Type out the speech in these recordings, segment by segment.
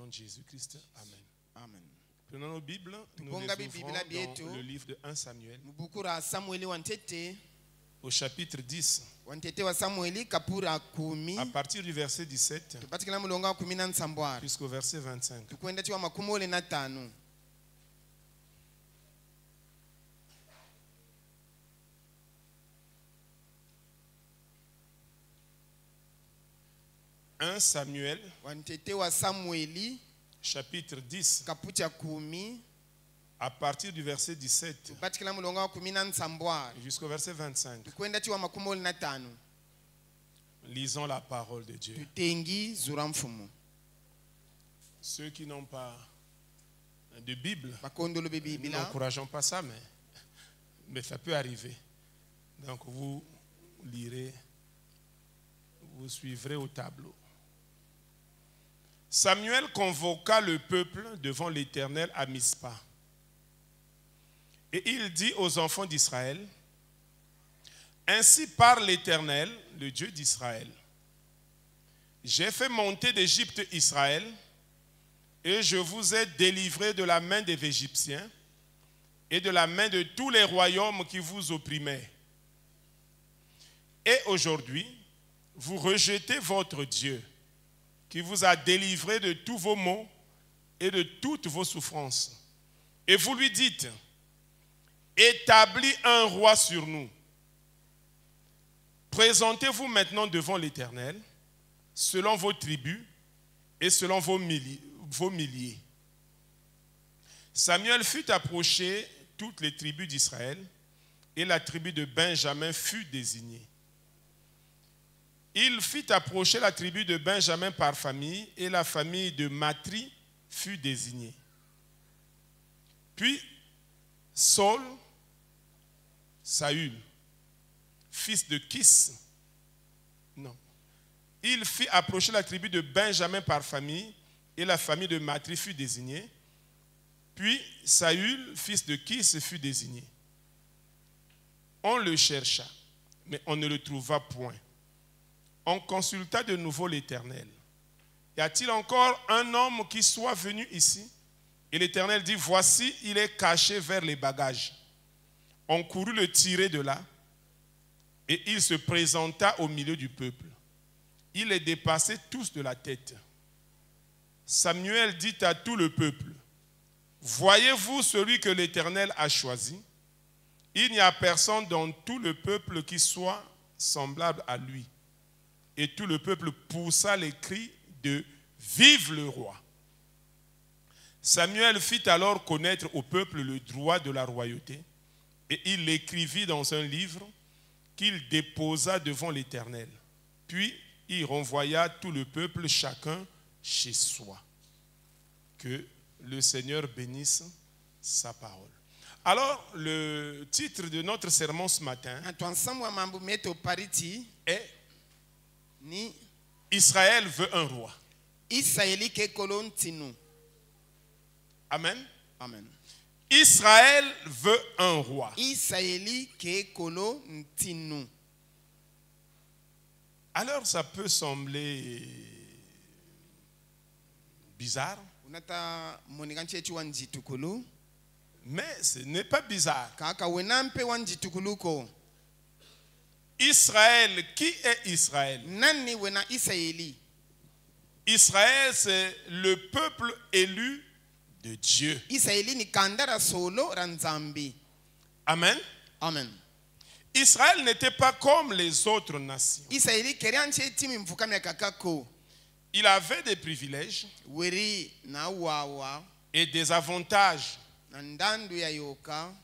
de Jésus-Christ. Amen. Amen. Prenons nos Bibles, nous les ouvrons dans le livre de 1 Samuel, au chapitre 10, à partir du verset 17 jusqu'au verset 25. « 1 Samuel, chapitre 10, à partir du verset 17 jusqu'au verset 25. Lisons la parole de Dieu. Ceux qui n'ont pas de Bible, nous n'encourageons pas ça, mais ça peut arriver. Donc vous lirez, vous suivrez au tableau. Samuel convoqua le peuple devant l'Éternel à Mispa. Et il dit aux enfants d'Israël, « Ainsi parle l'Éternel, le Dieu d'Israël. J'ai fait monter d'Égypte Israël, et je vous ai délivré de la main des Égyptiens et de la main de tous les royaumes qui vous opprimaient. Et aujourd'hui, vous rejetez votre Dieu, qui vous a délivré de tous vos maux et de toutes vos souffrances. Et vous lui dites, établis un roi sur nous. Présentez-vous maintenant devant l'Éternel, selon vos tribus et selon vos milliers. Samuel fut approché toutes les tribus d'Israël, et la tribu de Benjamin fut désignée. Il fit approcher la tribu de Benjamin par famille, et la famille de Matri fut désignée. Puis Saül, fils de Kis, il fit approcher la tribu de Benjamin par famille, et la famille de Matri fut désignée. Puis Saül, fils de Kis, fut désigné. On le chercha, mais on ne le trouva point. On consulta de nouveau l'Éternel. Y a-t-il encore un homme qui soit venu ici? Et l'Éternel dit, voici, il est caché vers les bagages. On courut le tirer de là, et il se présenta au milieu du peuple. Il les dépassait tous de la tête. Samuel dit à tout le peuple, voyez-vous celui que l'Éternel a choisi? Il n'y a personne dans tout le peuple qui soit semblable à lui. Et tout le peuple poussa les cris de « Vive le roi !» Samuel fit alors connaître au peuple le droit de la royauté, et il l'écrivit dans un livre qu'il déposa devant l'Éternel. Puis il renvoya tout le peuple, chacun chez soi. Que le Seigneur bénisse sa parole. Alors, le titre de notre sermon ce matin est Israël veut un roi. Amen. Amen. Israël veut un roi. Alors, ça peut sembler bizarre, mais ce n'est pas bizarre. Israël, qui est Israël? Israël, c'est le peuple élu de Dieu. Amen. Amen. Israël n'était pas comme les autres nations. Il avait des privilèges et des avantages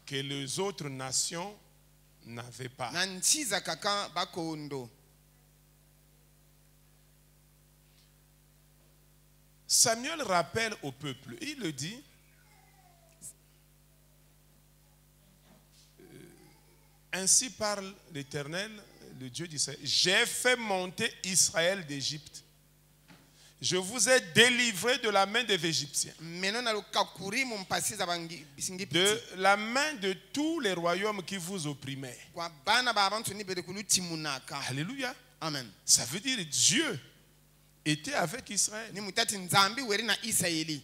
que les autres nations n'avaient pas. Samuel rappelle au peuple, il le dit, ainsi parle l'Éternel, le Dieu d'Israël. J'ai fait monter Israël d'Égypte. Je vous ai délivré de la main des Égyptiens, de la main de tous les royaumes qui vous opprimaient. Alléluia. Amen. Ça veut dire Dieu était avec Israël. ni mutati nzambi weri na Israeli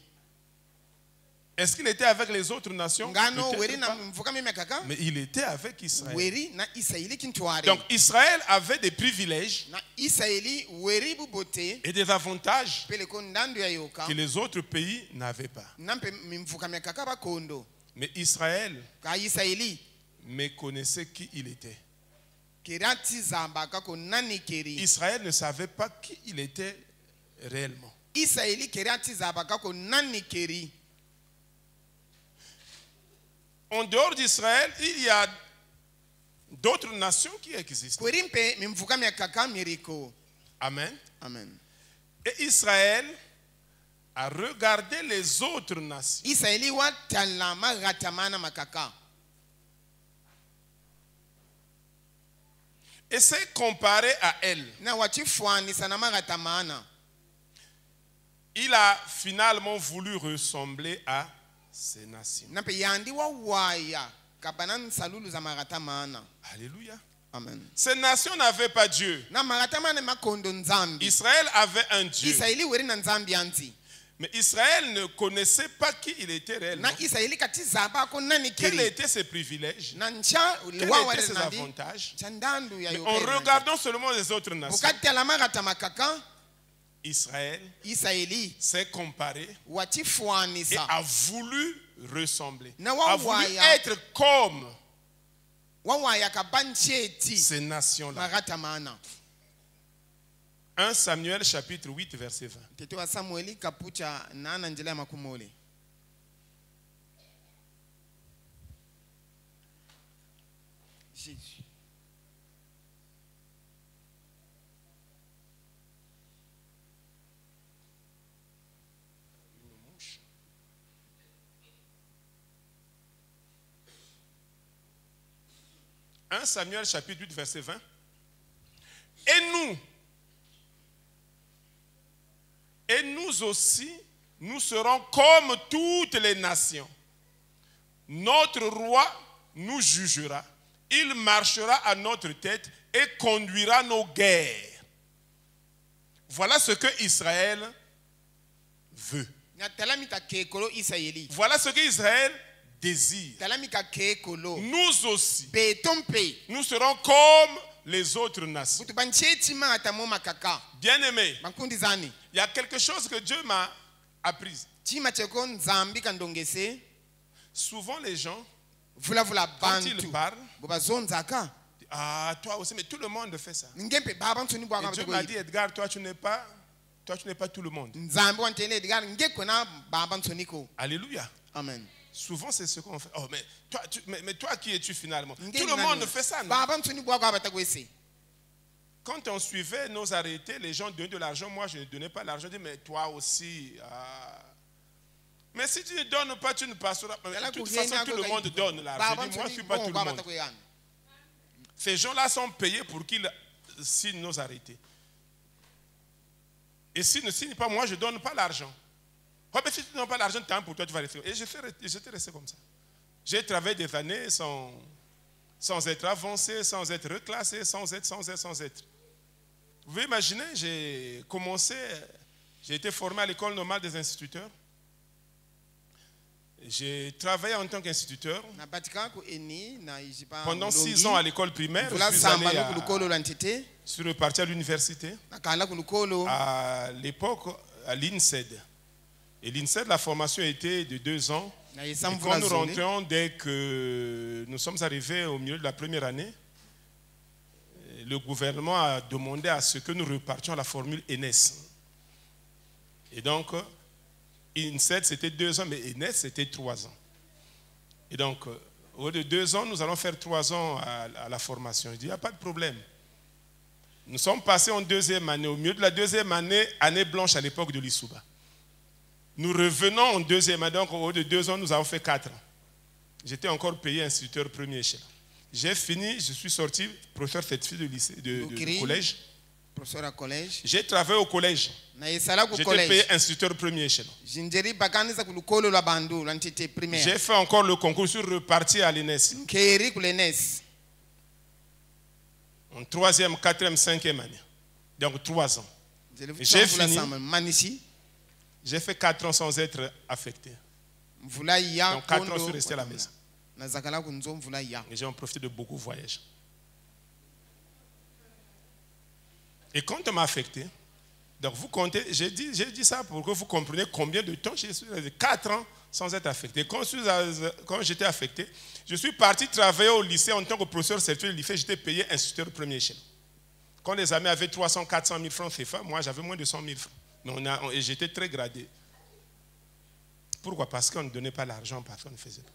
Est-ce qu'il était avec les autres nations? ngano weri Peut-être na pas. mvuka mime kaka Mais il était avec Israël. weri na Israeli kintware Donc Israël avait des privilèges na Israeli weri bubote et des avantages pele ko ndandu ya yoka que les autres pays n'avaient pas. nampe mvuka mime kaka bakondo Mais Israël ka Israeli méconnaissait qui il était. kirati zamba kako nani keri Israël ne savait pas qui il était réellement. Israeli kirati zamba kako nani keri. En dehors d'Israël, il y a d'autres nations qui existent. Kwerimpe mimvuka mime kaka miriko. Amen. Amen. Et Israël a regardé les autres nations. Israeli wa talama gatamana makaka. Et s'est comparé à elle. Na wachifwani sana magatamana. Il a finalement voulu ressembler à ces nations. Nampe yandi wa waya kabanan salulu za magatamana. Alléluia. Amen. Ces nations n'avaient pas Dieu. Na magatamana makondo nzambi. Israël avait un Dieu. Israeli weri na nzambi anti. Mais Israël ne connaissait pas qui il était réellement. Na Israeli kati zaba ko nani Quels keri. étaient ses privilèges? Na ncha Quels wa étaient ses nandi. avantages? Chandandu ya Mais yoka. en regardant seulement les autres nations, Bukati alama gatamakaka. Israël Israeli s'est comparé wachifwani et sa. a voulu ressembler, Na a voulu wawaya. être comme Wa waya kabancheti ces nations-là. magatamana. 1 Samuel chapitre 8 verset 20. Tete wa Samueli kapucha nana njela makumole. Jésus. « 1 Samuel chapitre 8 verset 20. Et nous aussi, nous serons comme toutes les nations. Notre roi nous jugera. Il marchera à notre tête et conduira nos guerres. » Voilà ce que Israël veut. Na talamika kekolo Israeli. Voilà ce que Israël désire. Talamika kekolo. Nous aussi, Betompe. nous serons comme les autres nations. Butu bancheti ma atamo makaka. Bien-aimé, Makundi zani. il y a quelque chose que Dieu m'a appris. Chima cheko nzambi kandongese. Souvent les gens, Vula vula quand ils bantu. parlent, Boba zonzaka. ah, toi aussi, mais tout le monde fait ça. Ngempe baba ntuni bwa Et Dieu m'a dit, Edgar, toi tu n'es pas tout le monde. nzambi wantele edgar ngeko na baba ntuni ko. Alléluia. Amen. Souvent c'est ce qu'on fait. Oh, mais toi qui es-tu finalement? Tout le monde fait ça, non? Baba ntuni bwa kwa batakwese. Quand on suivait nos arrêtés, les gens donnaient de l'argent. Moi, je ne donnais pas l'argent. Je dis, mais toi aussi. Mais si tu ne donnes pas, tu ne passeras pas. De toute façon, tout le monde donne l'argent. Je dis, moi, je ne suis pas tout le monde. Ces gens-là sont payés pour qu'ils signent nos arrêtés. Et s'ils ne signent pas, moi, je ne donne pas l'argent. Oh, mais si tu ne donnes pas l'argent, tant pour toi, tu vas rester. Et j'étais resté comme ça. J'ai travaillé des années sans être avancé, sans être reclassé, sans être. Vous pouvez imaginer, j'ai été formé à l'école normale des instituteurs. J'ai travaillé en tant qu'instituteur pendant 6 ans à l'école primaire. Je suis reparti à l'université. À l'époque, à l'INSED. Et l'INSED, la formation était de 2 ans. Et quand nous rentrions, dès que nous sommes arrivés au milieu de la première année, le gouvernement a demandé à ce que nous repartions à la formule ENES. Et donc, INSED, c'était 2 ans, mais ENES, c'était 3 ans. Et donc, au lieu de 2 ans, nous allons faire 3 ans à la formation. Je dis, il n'y a pas de problème. Nous sommes passés en 2e année. Au milieu de la 2e année, année blanche à l'époque de l'Issouba. Nous revenons en 2e année, donc au lieu de 2 ans, nous avons fait 4 ans. J'étais encore payé instituteur premier échelon. J'ai fini, je suis sorti professeur certifié de lycée, de collège. Professeur à collège. J'ai travaillé au collège. J'étais payé instituteur premier échelon. J'ai fait encore le concours, je suis reparti à l'ENES. En 3e, 4e, 5e année. Donc 3 ans. J'ai fini. J'ai fait 4 ans sans être affecté. Donc 4 ans, je suis resté à la maison. Et j'ai en profité de beaucoup de voyages. Et quand on m'a affecté, donc vous comptez, j'ai dit ça pour que vous compreniez combien de temps j'ai suis resté. 4 ans sans être affecté. Quand j'étais affecté, je suis parti travailler au lycée en tant que professeur certifié du lycée. J'étais payé instituteur de première échelle. Quand les amis avaient 300, 400 000 francs CFA, moi j'avais moins de 100 000 francs. Mais et j'étais très gradé. Pourquoi? Parce qu'on ne donnait pas l'argent, parce qu'on ne faisait pas.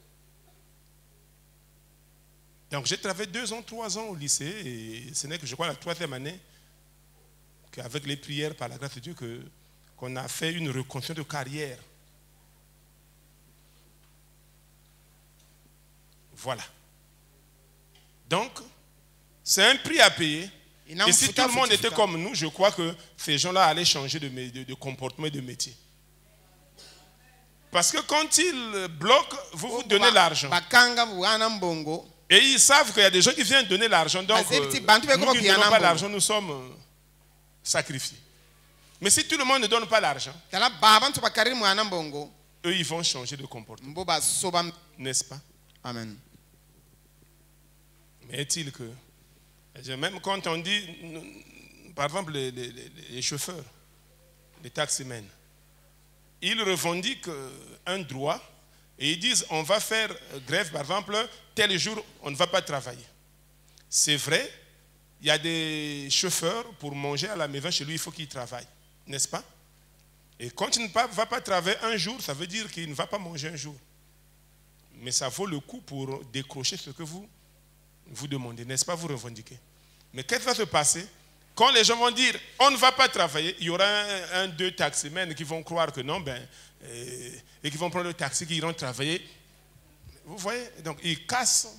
Donc j'ai travaillé 2 ans, 3 ans au lycée, et ce n'est que je crois la 3e année qu'avec les prières, par la grâce de Dieu, qu'on a fait une reconstruction de carrière. Voilà. Donc, c'est un prix à payer. Et si tout le monde était comme nous, je crois que ces gens-là allaient changer de comportement et de métier. Parce que quand ils bloquent, vous donnez l'argent. Et ils savent qu'il y a des gens qui viennent donner l'argent. Donc, nous qui ne donnons pas l'argent, nous sommes sacrifiés. Mais si tout le monde ne donne pas l'argent, eux, ils vont changer de comportement. N'est-ce pas? Amen. Mais est-il que, même quand on dit, par exemple, les chauffeurs, les taximens, ils revendiquent un droit et ils disent on va faire grève, par exemple, tel jour on ne va pas travailler. C'est vrai, il y a des chauffeurs, pour manger à la maison chez lui, il faut qu'ils travaillent, n'est-ce pas? Et quand il ne va pas travailler un jour, ça veut dire qu'il ne va pas manger un jour. Mais ça vaut le coup pour décrocher ce que vous demandez, n'est-ce pas, vous revendiquez. Mais qu'est-ce qui va se passer? Quand les gens vont dire on ne va pas travailler, il y aura un, 2 taximens qui vont croire que non, et qui vont prendre le taxi, qui iront travailler. Vous voyez? Donc ils cassent.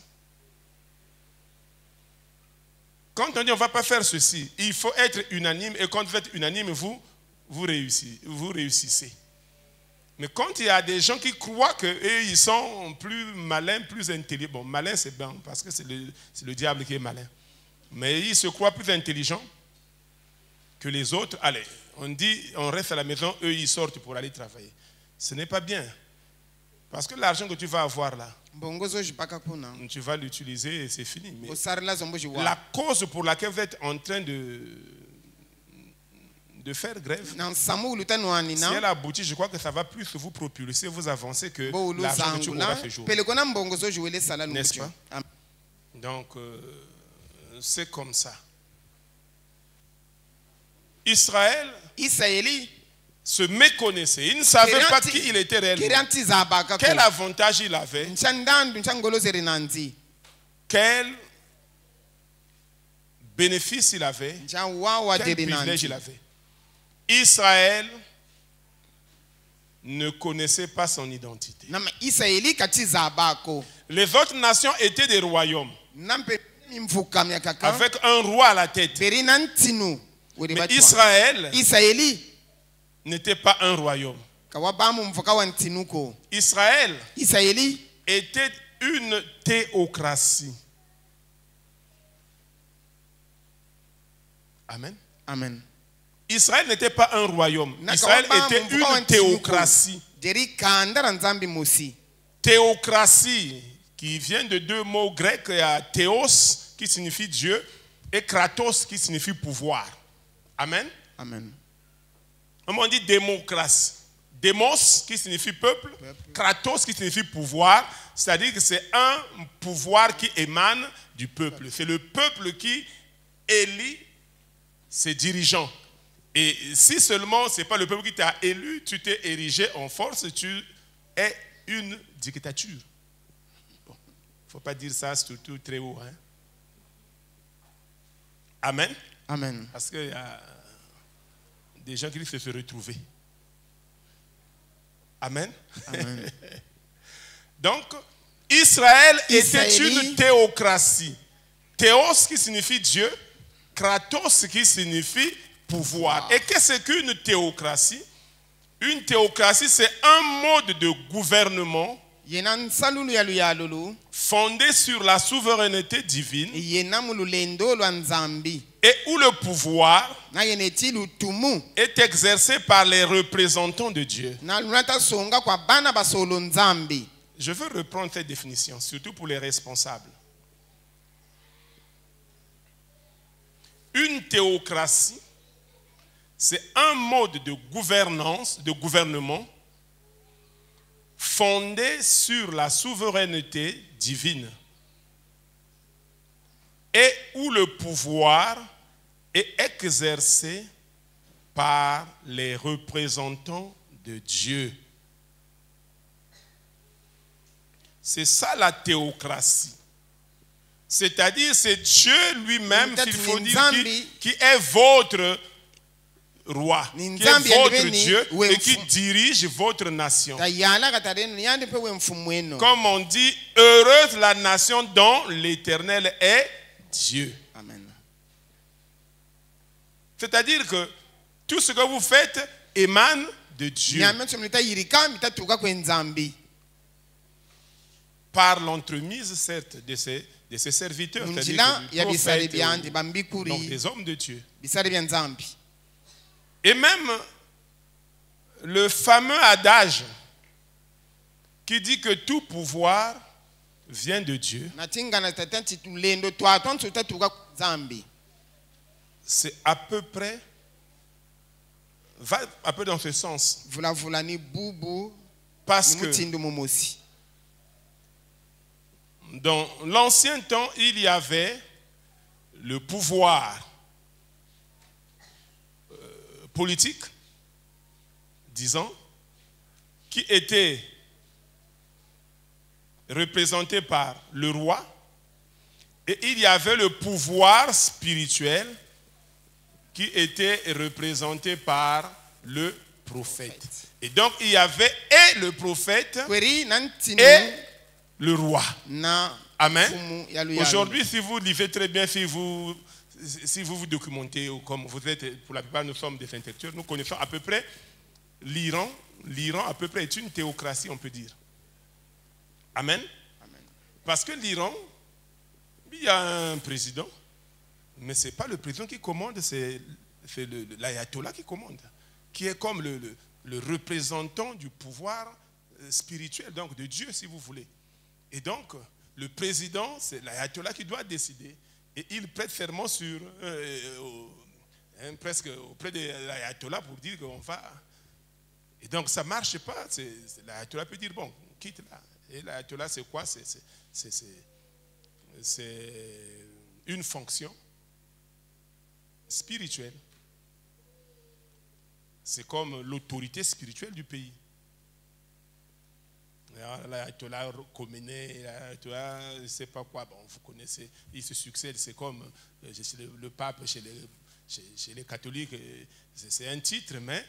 Quand on dit on ne va pas faire ceci, il faut être unanime, et quand vous êtes unanime, vous réussissez. Mais quand il y a des gens qui croient qu'eux, ils sont plus malins, plus intelligents, bon, malin c'est bien, parce que c'est le diable qui est malin. Mais ils se croient plus intelligents que les autres. Allez, on dit, on reste à la maison, eux, ils sortent pour aller travailler. Ce n'est pas bien. Parce que l'argent que tu vas avoir là, tu vas l'utiliser et c'est fini. Mais la cause pour laquelle vous êtes en train de faire grève, si elle aboutit, je crois que ça va plus vous propulser, vous avancer que l'argent que tu auras ce jour. N'est-ce pas? Donc, c'est comme ça. Israël se méconnaissait. Il ne savait pas qui il était réellement. Quel avantage il avait. Quel bénéfice il avait. Quel privilège il avait. Israël ne connaissait pas son identité. Les autres nations étaient des royaumes avec un roi à la tête. Mais Israël n'était pas un royaume. Israël était une théocratie. Amen. Amen. Israël n'était pas un royaume. Israël était une théocratie. Théocratie, qui vient de 2 mots grecs, il y a théos qui signifie Dieu et kratos qui signifie pouvoir. Amen. Amen. On dit démocratie. Démos qui signifie peuple, kratos qui signifie pouvoir, c'est-à-dire que c'est un pouvoir qui émane du peuple. C'est le peuple qui élit ses dirigeants. Et si seulement ce n'est pas le peuple qui t'a élu, tu t'es érigé en force, tu es une dictature. Bon, il ne faut pas dire ça surtout très haut. Hein? Amen. Amen. Parce qu'il y a des gens qui risquent de se retrouver. Amen. Amen. Donc, Israël était une théocratie. Théos qui signifie Dieu, kratos qui signifie pouvoir. Et qu'est-ce qu'une théocratie? Une théocratie, c'est un mode de gouvernement yena nsalulu ya luyalulu fondé sur la souveraineté divine yena mululendo lwa nzambi et où le pouvoir na yena ti lutumu est exercé par les représentants de Dieu. na lunata songa kwa bana basolo nzambi. Je veux reprendre cette définition, surtout pour les responsables. Une théocratie, c'est un mode de gouvernance, de gouvernement fondé sur la souveraineté divine et où le pouvoir est exercé par les représentants de Dieu. C'est ça la théocratie. C'est-à-dire c'est Dieu lui-même, qu'il faut dire, qui est votre roi, qui est votre Dieu et qui dirige votre nation. Comme on dit, heureuse la nation dont l'Éternel est Dieu. Amen. C'est-à-dire que tout ce que vous faites émane de Dieu. Par l'entremise, certes, de ses serviteurs, c'est-à-dire du prophète, donc des hommes de Dieu. Et même le fameux adage qui dit que tout pouvoir vient de Dieu, c'est à peu près, va un peu dans ce sens. Parce que dans l'ancien temps, il y avait le pouvoir politique, disons, qui était représenté par le roi, et il y avait le pouvoir spirituel qui était représenté par le prophète. Et donc il y avait et le prophète et le roi. Amen. Aujourd'hui, si vous lisez très bien, si vous vous documentez, ou comme vous êtes, pour la plupart, nous sommes des intellectuels, nous connaissons à peu près l'Iran. L'Iran, à peu près, est une théocratie, on peut dire. Amen. Amen. Parce que l'Iran, il y a un président, mais ce n'est pas le président qui commande, c'est l'ayatollah qui commande, qui est comme le représentant du pouvoir spirituel, donc de Dieu, si vous voulez. Et donc, le président, c'est l'ayatollah qui doit décider. Et il prête serment sur, presque auprès de l'ayatollah pour dire qu'on va. Et donc ça ne marche pas. L'ayatollah peut dire, bon, quitte là. Et l'ayatollah, c'est quoi? C'est une fonction spirituelle. C'est comme l'autorité spirituelle du pays. L'ayatollah Khomeini, l'ayatollah, je ne sais pas quoi, bon, vous connaissez, ils se succèdent, c'est comme le pape chez les catholiques, c'est un titre, mais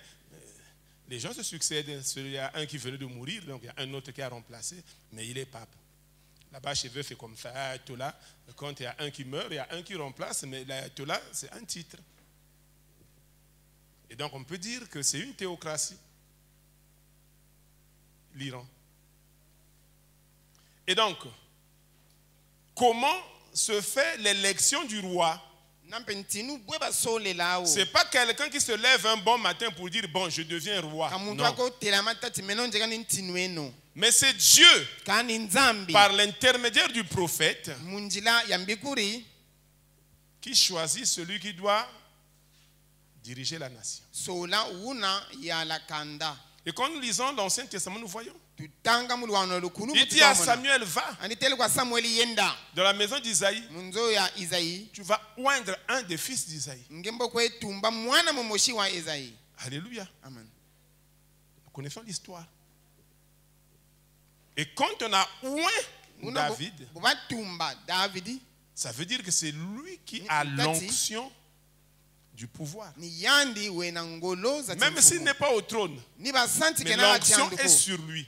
les gens se succèdent. Il y a un qui venait de mourir, donc il y a un autre qui a remplacé, mais il est pape. Là-bas chez eux, c'est comme ça, l'ayatollah, quand il y a un qui meurt, il y a un qui remplace, mais l'ayatollah, c'est un titre. Et donc on peut dire que c'est une théocratie, l'Iran. Et donc, comment se fait l'élection du roi? Ce n'est pas quelqu'un qui se lève un bon matin pour dire, bon, je deviens roi. Non. Mais c'est Dieu, par l'intermédiaire du prophète, qui choisit celui qui doit diriger la nation. Et quand nous lisons l'Ancien Testament, nous voyons. Il dit à Samuel, va dans la maison d'Isaïe, tu vas oindre un des fils d'Isaïe. Alléluia. Amen. Nous connaissons l'histoire. Et quand on a oint David, ça veut dire que c'est lui qui a l'onction du pouvoir. Même s'il n'est pas au trône, mais l'onction est sur lui.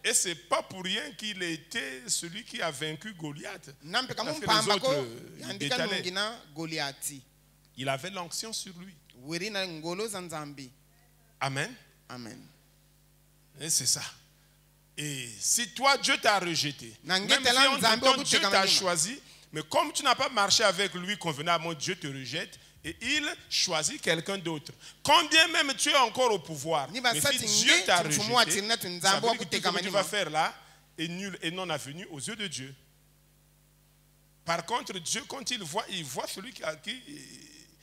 Et ce n'est pas pour rien qu'il était celui qui a vaincu Goliath. Il avait l'onction sur lui. Amen. Amen. Et c'est ça. Et si toi, Dieu t'a rejeté, même si Nangitela on nzambe t'entend, Dieu okuteka t'a malima. choisi, mais comme tu n'as pas marché avec lui convenablement, Dieu te rejette et il choisit quelqu'un d'autre. Combien même tu es encore au pouvoir, Ni mais basati si Dieu t'a nge, mfumu wa rejeté, tirina ça tunzambe veut dire que tout okuteka ce que tu malima. vas faire là est nul et non avenu aux yeux de Dieu. Par contre, Dieu, quand il voit celui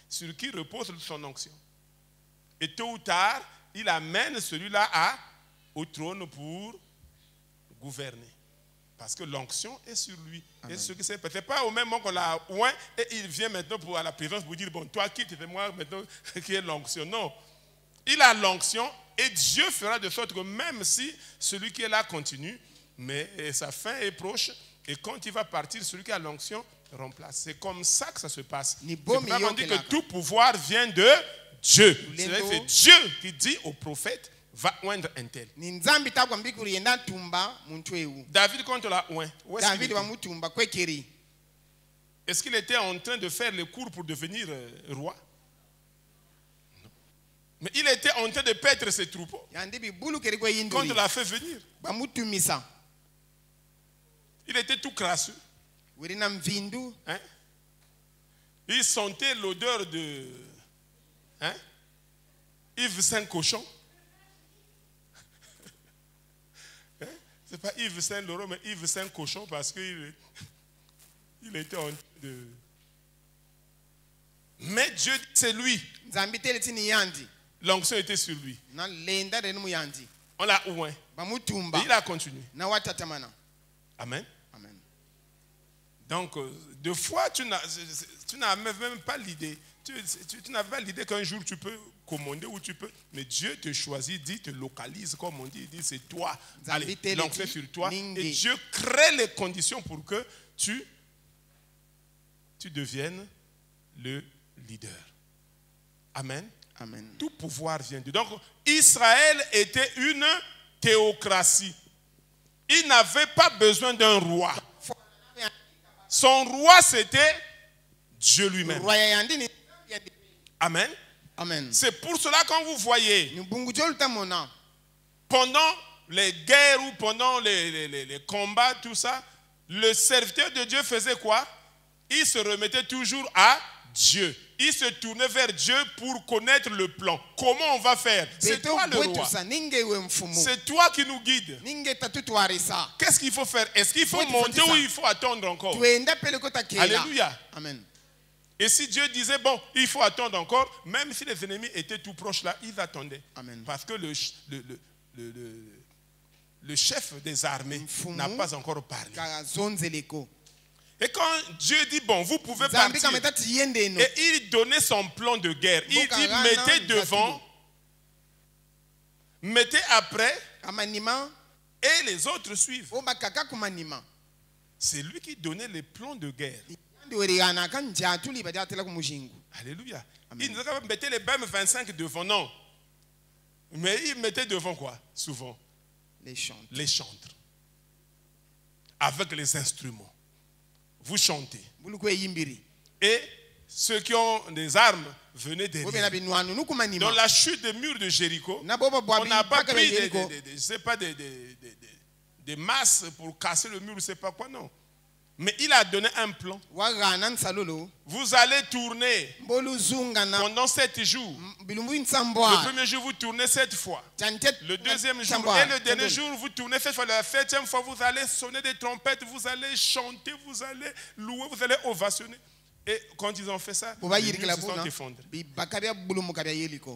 sur qui repose son onction. Et tôt ou tard, il amène celui-là au trône pour gouverner. Parce que l'onction est sur lui. Amen. Et ce qui s'est passé, c'est pas au même moment qu'on l'a oint et il vient maintenant à la présence pour dire, bon, toi quitte, c'est moi maintenant qui est l'onction. Non. Il a l'onction et Dieu fera de sorte que même si celui qui est là continue, mais sa fin est proche et quand il va partir, celui qui a l'onction remplace. C'est comme ça que ça se passe. C'est pour ça qu'on dit que tout pouvoir vient de Dieu. C'est Dieu qui dit au prophète, va oindre un tel. David, quand on l'a oint, est-ce qu'il était en train de faire les cours pour devenir roi? Non. Mais il était en train de paître ses troupeaux. Quand on l'a fait venir, il était tout crasseux. Hein? Il sentait l'odeur de Yves Saint-Cochon. C'est pas Yves Saint-Laurent, mais Yves Saint-Cochon parce qu'il était en train de... Mais Dieu, c'est lui. L'onction était sur lui. On l'a oint. Et il a continué. Amen. Donc, deux fois, tu n'as même pas l'idée. Tu n'as pas l'idée qu'un jour tu peux commander ou tu peux. Mais Dieu te choisit, dit, te localise, comme on dit. Il dit, c'est toi. Allez, l'onction sur toi. Et Dieu crée les conditions pour que tu deviennes le leader. Amen. Tout pouvoir vient de Dieu. Donc, Israël était une théocratie. Il n'avait pas besoin d'un roi. Son roi, c'était Dieu lui-même. Amen. C'est pour cela quand vous voyez, pendant les guerres ou pendant les combats, tout ça, le serviteur de Dieu faisait quoi? Il se remettait toujours à Dieu. Il se tournait vers Dieu pour connaître le plan. Comment on va faire? C'est toi le roi. C'est toi qui nous guides. Qu'est-ce qu'il faut faire? Est-ce qu'il faut monter ou il faut attendre encore? Alléluia. Amen. Et si Dieu disait, bon, il faut attendre encore, même si les ennemis étaient tout proches là, ils attendaient. Amen. Parce que le chef des armées n'a pas encore parlé. Et quand Dieu dit, bon, vous pouvez partir, et il donnait son plan de guerre. Il dit, mettez devant, mettez après, et les autres suivent. C'est lui qui donnait les plans de guerre. Alléluia. Il ne disait pas mettre les BM 25 devant, non. Mais il mettait devant quoi? Souvent les chantres. Avec les instruments. Vous chantez. Et ceux qui ont des armes venaient derrière. Dans la chute des murs de Jéricho, on n'a pas pris des masses pour casser le mur, je ne sais pas quoi, non. Mais il a donné un plan. Vous allez tourner pendant 7 jours. Le premier jour, vous tournez 7 fois. Le deuxième jour et le dernier jour, vous tournez 7 fois. La 7e fois, vous allez sonner des trompettes, vous allez chanter, vous allez louer, vous allez ovationner. Et quand ils ont fait ça, les murs se sont effondrés.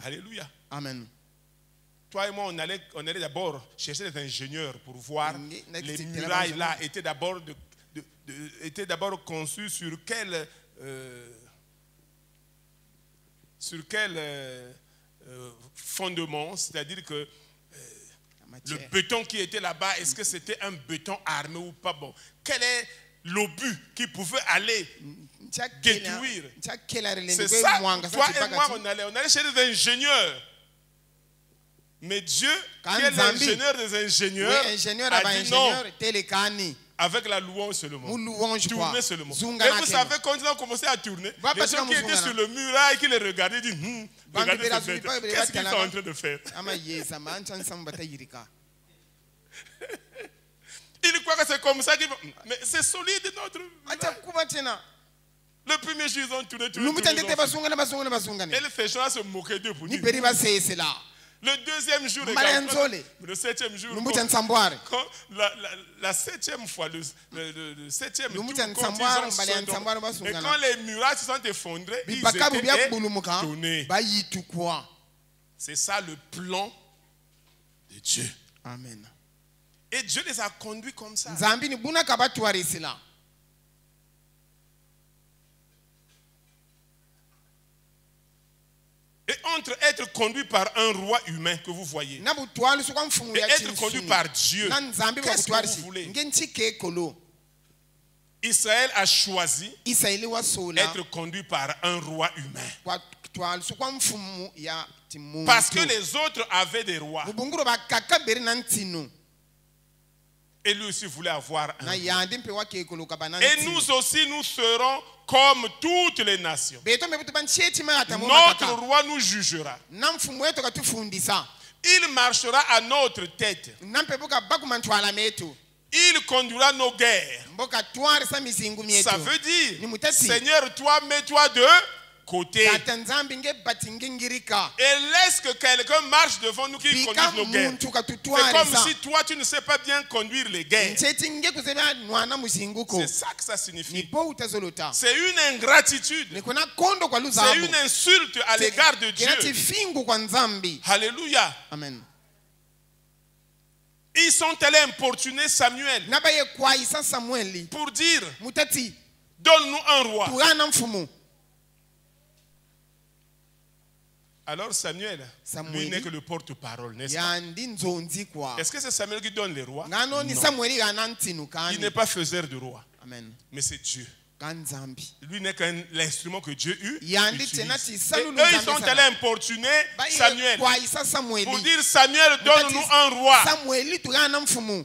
Alléluia. Amen. Toi et moi, on allait d'abord chercher des ingénieurs pour voir les murailles là étaient d'abord conçues sur quel fondement, c'est-à-dire que le béton qui était là-bas, est-ce que c'était un béton armé ou pas? Bon, quel est l'obus qui pouvait aller détruire? C'est ça, toi et moi, on allait chez des ingénieurs. Mais Dieu, qui est l'ingénieur des ingénieurs, a dit non. Avec la louange seulement. Tourner seulement. Et vous savez, quand ils ont commencé à tourner, les gens qui étaient sur le mur là et qui les regardaient disent, regardez ce bête. Qu'est-ce qu'ils sont en train de faire? c'est comme ça qu'ils vont. Mais c'est solide notre. acha kuba tena Le premier jour, ils ont tourné. lumutandete basungana Et les gens se moquaient d'eux pour ni dire. beri basesela Le deuxième jour, Malanzole. le septième jour, lumuta nsambware quand la septième fois, le septième tour, lumuta quand nsambware ils mbale ont nsambware et basungana quand les murailles se sont effondrées, ils bipakabu étaient byakubulumuka étonnés. bayitukwa. C'est ça le plan de Dieu. Amen. Et Dieu les a conduits comme ça. Nzambi ni buna kabatwarisila Et entre être conduit par un roi humain que vous voyez na butwaliso kwa mfumu et ya être conduit par Dieu, na nzambi qu'est-ce que bakutwarisi vous voulez? ngenchike kolo Israël a choisi Israeli wasola être conduit par un roi humain. kwa twaliso kwa mfumu ya timu Parce que les autres avaient des rois. bubunguro bakaka beri na ntino Et lui aussi voulait avoir un na roi. yandi mpe wakekolo kabana Et nous aussi, nous serons comme toutes les nations. beto mbe butuba nchetima atamo Notre roi nous jugera. na mfumu wetu katufundisa Il marchera à notre tête. na mpe buka bakumantwala metu Il conduira nos guerres. mboka twarisa mizingu mietu Ça veut dire, Ni mutesi. Seigneur, toi, mets-toi de côté. tata nzambi nge batingi ngirika Et laisse que quelqu'un marche devant nous qui bika conduise nos guerres. muntu C'est comme katutwarisa si toi, tu ne sais pas bien conduire les guerres. ncheti nge kusema nwana muzinguko C'est ça que ça signifie. nipo utazolota C'est une ingratitude. nikona kondo kwa C'est luzabu une insulte à l'égard de Dieu. kinati fingu kwa nzambi. Alléluia. Amen. Ils sont allés importuner Samuel nabaye kwayisa samueli pour dire, mutati donne-nous un roi. tugana mfumu Alors Samuel, Samuel. lui n'est que le porte-parole, n'est-ce pas? yandi nzonzi kwa Est-ce que c'est Samuel qui donne les rois? ngano ni Non. samueli gana ntinu Il kani. n'est pas faiseur de roi, Amen. mais c'est Dieu. Kanzambi Lui n'est qu'un l'instrument que Dieu Yandi utilise. tenati Et salu eux, ils nzambi sont sana. allés importuner baye Samuel kwayisa samueli pour dire, Samuel, donne-nous un roi. samueli tugana mfumu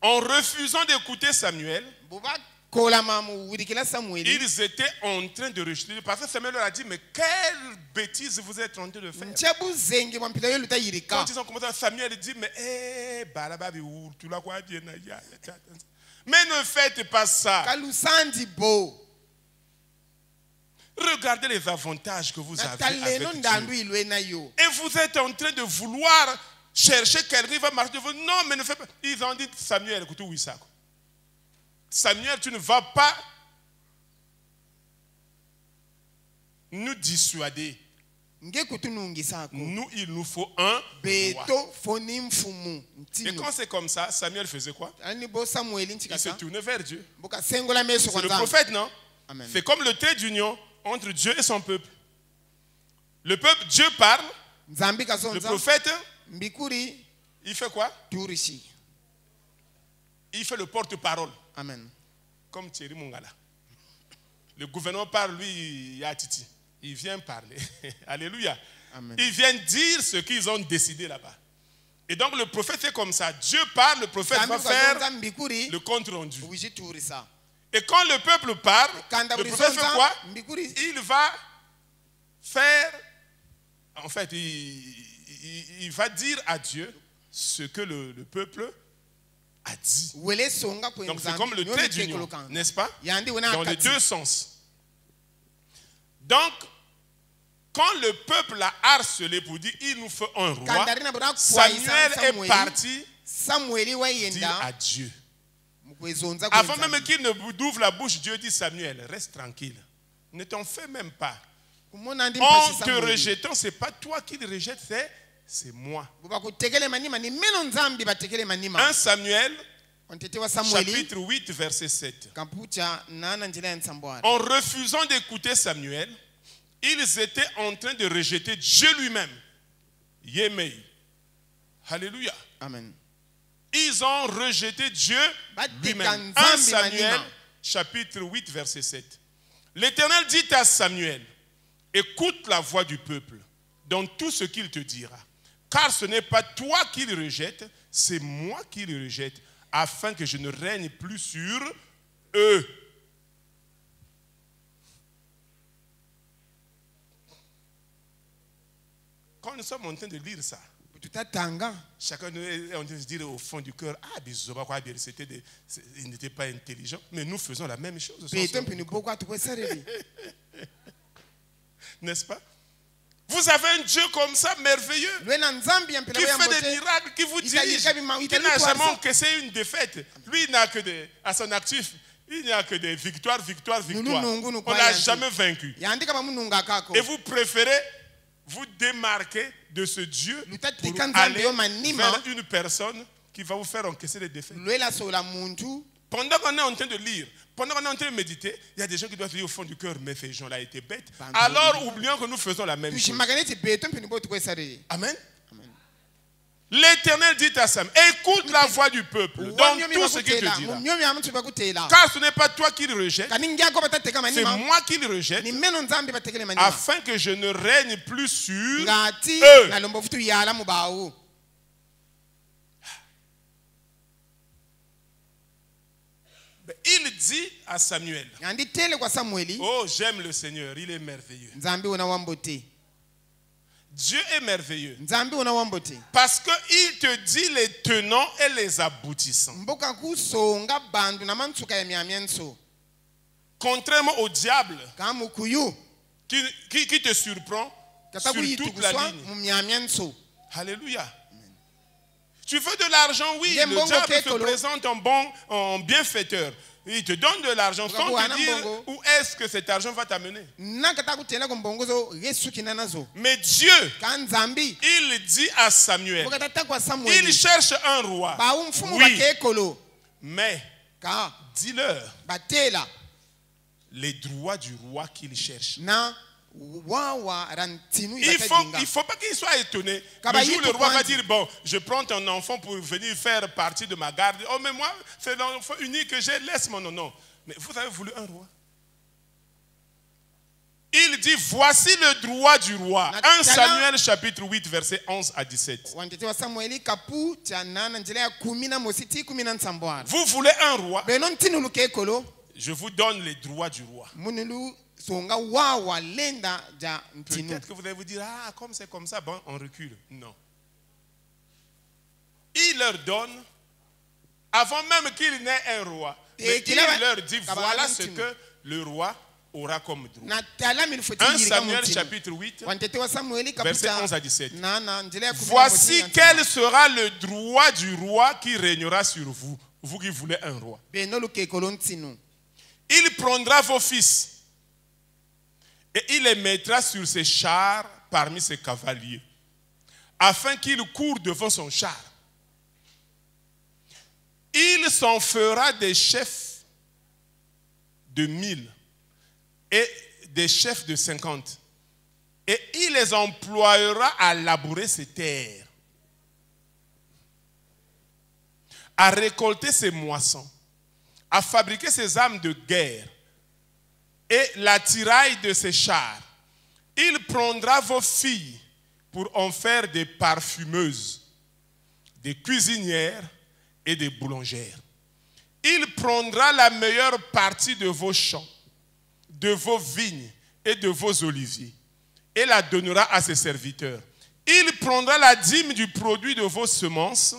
En refusant d'écouter Samuel, buba kola mamu wirikila samueli ils étaient en train de rejeter. Parce que Samuel leur a dit, mais quelle bêtise vous êtes en train de faire. nchebu zengi mwampita yelu tayirika Quand ils ont commencé, Samuel dit, mais balababi ou tu l'as quoi bien. Mais ne faites pas ça. kalusandi bo Regardez les avantages que vous avez avec nataleno Dieu. ndandu ilwe nayo Et vous êtes en train de vouloir chercher quelqu'un qui va marcher devant vous. Non, mais ne faites pas. Ils ont dit, Samuel, écoute, oui, ça. Samuel, tu ne vas pas nous dissuader. nge kutunungisako Nous, il nous faut un roi. beto foni mfumu Et ntino quand c'est comme ça, Samuel faisait quoi? ani bo samueli Il se nchikata tournait vers Dieu. mboka sengola meso C'est kwa le nzambi. prophète, non? Amen. C'est comme le trait d'union entre Dieu et son peuple. Le peuple, Dieu parle. nzambi Le kasonza prophète, mbikuri il fait quoi? turishi. Il fait le porte-parole. Amen. Comme Thierry Mungala. Le gouvernement parle, lui, Yatiti. Il vient parler. Alléluia. Amen. Ils viennent dire ce qu'ils ont décidé là-bas. Et donc le prophète fait comme ça. Dieu parle, le prophète va Nzambi faire kasonza mbikuri le compte rendu. ubishi turisa. Et quand le peuple parle, Kanda le prophète fait quoi? ulisonza mbikuri Il va faire, en fait, il va dire à Dieu ce que le peuple a dit. wele songa kwa Donc c'est nzambi. comme le trait d'union, n'est-ce pas? Yandi wena Dans les akati. deux sens. Donc, quand le peuple a harcelé pour dire il nous faut un roi, Kandarina bra Samuel kwayisa est parti Samueli dire wayenda à Dieu. mukwezonza kwa Avant nzambi. même qu'il ne ouvre la bouche, Dieu dit Samuel, reste tranquille. Ne t'en fais même pas. Kumona ndi En mpasi te Samueli. rejetant, ce n'est pas toi qui le rejettes, c'est moi. Buba kutekele manima ni meno nzambi batekele manima. 1 Samuel, Ontete wa Samueli chapitre 8, verset 7. kampucha nana njila ya nsambwara. En refusant d'écouter Samuel, ils étaient en train de rejeter Dieu lui-même. Yemei. Alléluia. Amen. Ils ont rejeté Dieu lui-même. 1 Samuel, chapitre 8, verset 7. L'Éternel dit à Samuel, écoute la voix du peuple dans tout ce qu'il te dira. Car ce n'est pas toi qui le rejette, c'est moi qui le rejette, afin que je ne règne plus sur eux. Quand nous sommes en train de lire ça, tutatanga. Chacun de nous, on se dirait au fond du cœur, ah, il n'était pas intelligent. Mais nous faisons la même chose. N'est-ce pas? Vous avez un Dieu comme ça, merveilleux, qui fait des miracles, qui vous dirige, qui n'a jamais encaissé une défaite. Lui, il n'a que à son actif, il n'y a que des victoires, victoires, victoires. On n'a jamais vaincu. Et vous préférez vous démarquer de ce Dieu pour aller vers une personne qui va vous faire encaisser les défaites. Pendant qu'on est en train de lire, pendant qu'on est en train de méditer, il y a des gens qui doivent dire au fond du cœur, mais ces gens-là étaient bêtes. Alors oublions que nous faisons la même chose. Amen. L'Éternel dit à Samuel, écoute la voix du peuple dans tout ce qu'il te dira. Car ce n'est pas toi qui le rejettes, c'est moi qui le rejette, afin que je ne règne plus sur eux. Il dit à Samuel, oh, j'aime le Seigneur, il est merveilleux. Dieu est merveilleux parce qu'il te dit les tenants et les aboutissants. Contrairement au diable qui te surprend sur toute la ligne. Alléluia. Tu veux de l'argent, oui, le diable te présente en bienfaiteur. Il te donne de l'argent sans te dire où est-ce que cet argent va t'amener. Mais Dieu, il dit à Samuel, il cherche un roi. Oui, mais dis-leur les droits du roi qu'il cherche. Il faut pas qu'il soit étonné. Le jour où le roi va dire, bon, je prends ton enfant pour venir faire partie de ma garde. Oh, mais moi, c'est l'enfant unique que j'ai, laisse mon nom. Non. Mais vous avez voulu un roi. Il dit, voici le droit du roi. 1 Samuel chapitre 8, verset 11 à 17. Vous voulez un roi? Je vous donne les droits du roi. Peut-être que vous allez vous dire, ah, comme c'est comme ça, bon, on recule. Non. Il leur donne, avant même qu'il n'ait un roi, mais il leur dit, voilà ce que le roi aura comme droit. 1 Samuel chapitre 8, verset 11 à 17. Voici quel sera le droit du roi qui régnera sur vous, vous qui voulez un roi. Il prendra vos fils et il les mettra sur ses chars parmi ses cavaliers, afin qu'ils courent devant son char. Il s'en fera des chefs de 1000 et des chefs de 50. Et il les emploiera à labourer ses terres, à récolter ses moissons, à fabriquer ses armes de guerre et l'attirail de ses chars. Il prendra vos filles pour en faire des parfumeuses, des cuisinières et des boulangères. Il prendra la meilleure partie de vos champs, de vos vignes et de vos oliviers et la donnera à ses serviteurs. Il prendra la dîme du produit de vos semences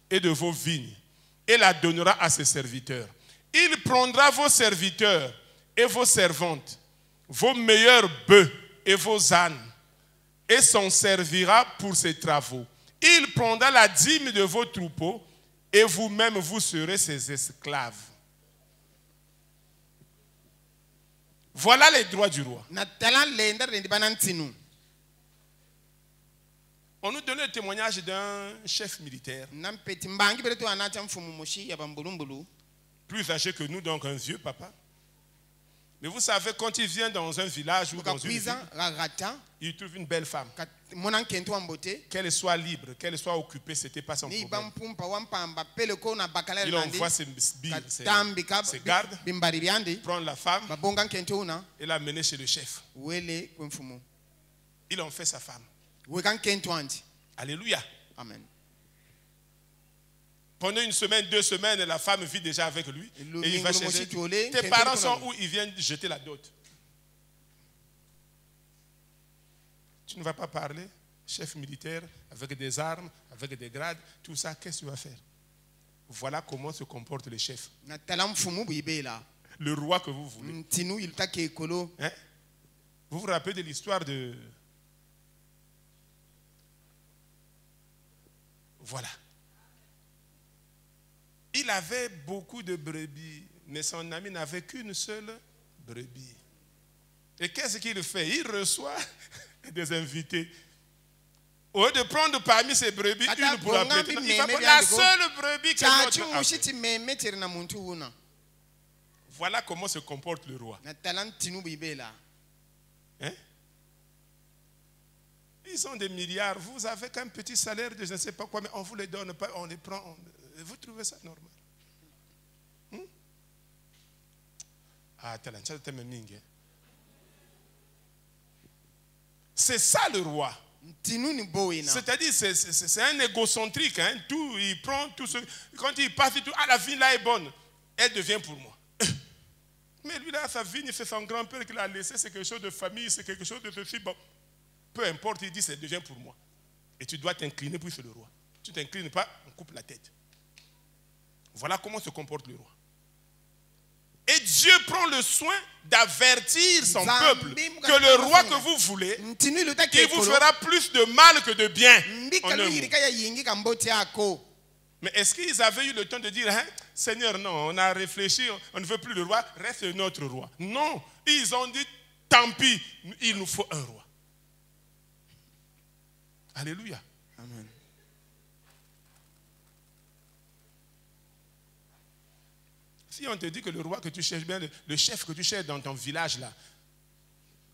et de vos vignes et la donnera à ses serviteurs. Il prendra vos serviteurs et vos servantes, vos meilleurs bœufs et vos ânes, et s'en servira pour ses travaux. Il prendra la dîme de vos troupeaux, et vous-même vous serez ses esclaves. Voilà les droits du roi. On nous donne le témoignage d'un chef militaire, plus âgé que nous, donc un vieux papa. Mais vous savez, quand il vient dans un village ou dans une ville, il trouve une belle femme. Qu'elle soit libre, qu'elle soit occupée, ce n'était pas son problème. Il envoie ses gardes, prendre la femme et la mener chez le chef. Il en fait sa femme. Alléluia. Amen. Pendant une semaine, 2 semaines, la femme vit déjà avec lui. Et il va chercher. Tes parents sont où? Ils viennent jeter la dot. Tu ne vas pas parler? chef militaire, avec des armes, avec des grades, tout ça, qu'est-ce que tu vas faire? Voilà comment se comporte le chef. Le roi que vous voulez. Hein? Vous vous rappelez de l'histoire de... Voilà. Il avait beaucoup de brebis, mais son ami n'avait qu'une seule brebis. Et qu'est-ce qu'il fait? Il reçoit des invités. Au lieu de prendre parmi ses brebis une pour la prêter, il va prendre la seule brebis que l'autre a. Voilà comment se comporte le roi. Hein? Ils ont des milliards. Vous avez qu'un petit salaire de je ne sais pas quoi, mais on ne vous les donne pas, on les prend. Vous trouvez ça normal? C'est ça le roi. C'est-à-dire, c'est un égocentrique. Hein? Tout, il prend tout ce. Quand il passe, tout, la vigne là est bonne. Elle devient pour moi. Mais lui là, sa vigne, c'est son grand-père qui l'a laissé, c'est quelque chose de famille, c'est quelque chose de ceci. Bon, peu importe, il dit, ça devient pour moi. Et tu dois t'incliner pour c'est le roi. Tu ne t'inclines pas, on coupe la tête. Voilà comment se comporte le roi. Et Dieu prend le soin d'avertir son peuple que le roi que vous voulez, il vous fera plus de mal que de bien. Mais est-ce qu'ils avaient eu le temps de dire, hein, Seigneur, non, on a réfléchi, on ne veut plus le roi, reste notre roi. Non, ils ont dit, tant pis, il nous faut un roi. Alléluia. Amen. Si on te dit que le roi que tu cherches bien, le chef que tu cherches dans ton village là,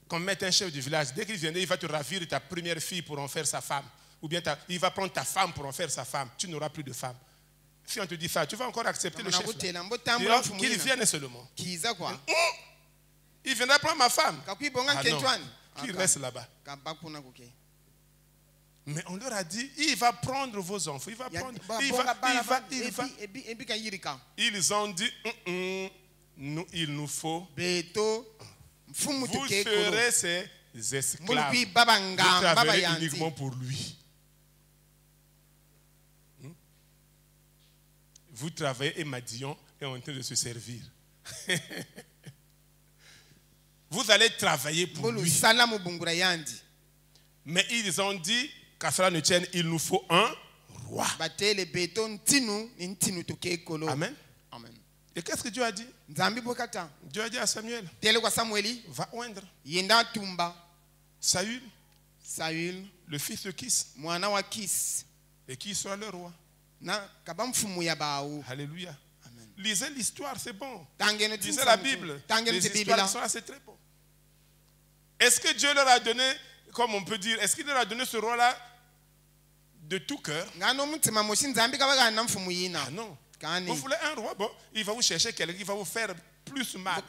qu'on mette un chef du village, dès qu'il viendrait, il va te ravir ta première fille pour en faire sa femme. Ou bien il va prendre ta femme pour en faire sa femme. Tu n'auras plus de femme. Si on te dit ça, tu vas encore accepter le chef là. Qu'il vienne seulement. Il viendra prendre ma femme. Ah non, qu'il reste là-bas. Mais on leur a dit, il va prendre vos enfants, il va prendre, il va. Ils ont dit, il nous faut, vous serez ses esclaves, vous travaillerez uniquement pour lui. Vous travaillez et Madian est en train de se servir. Vous allez travailler pour lui. Mais ils ont dit, qu'à cela ne tienne, il nous faut un roi. Amen. Amen. Et qu'est-ce que Dieu a dit? Dieu a dit à Samuel, va oindre Saül, le fils de Kis, et qui sera le roi. Alléluia. Amen. Lisez l'histoire, c'est bon. Lisez la Bible. Les histoires sont là, c'est très bon. Est-ce que Dieu leur a donné, comme on peut dire, est-ce qu'il leur a donné ce roi-là de tout cœur? Ah non. Vous voulez un roi, bon, il va vous chercher quelqu'un qui va vous faire plus mal.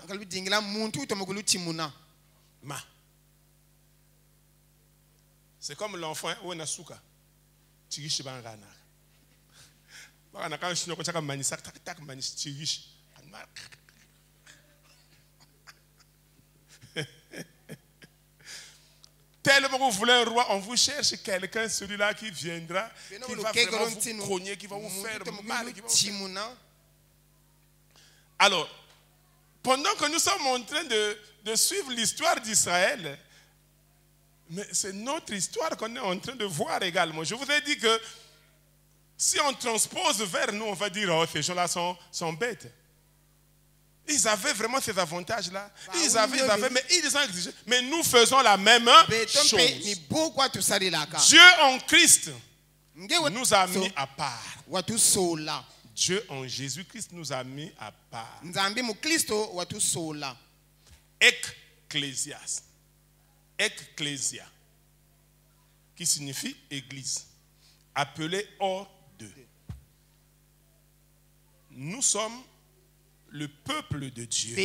C'est comme l'enfant où on a souka. Tellement vous voulez un roi, on vous cherche quelqu'un, celui-là qui viendra, qui va vraiment vous cogner, qui va vous faire mal. Alors, pendant que nous sommes en train de suivre l'histoire d'Israël, mais c'est notre histoire qu'on est en train de voir également. Je vous ai dit que si on transpose vers nous, on va dire, oh, ces gens-là sont bêtes. Ils avaient vraiment ces avantages-là. Ils avaient, mais ils ont exigé. Mais nous faisons la même chose. Dieu en Christ nous a mis à part. Dieu en Jésus-Christ nous a mis à part. Ecclésias. Ecclésia. Qui signifie église. Appelé hors d'eux. Nous sommes le peuple de Dieu.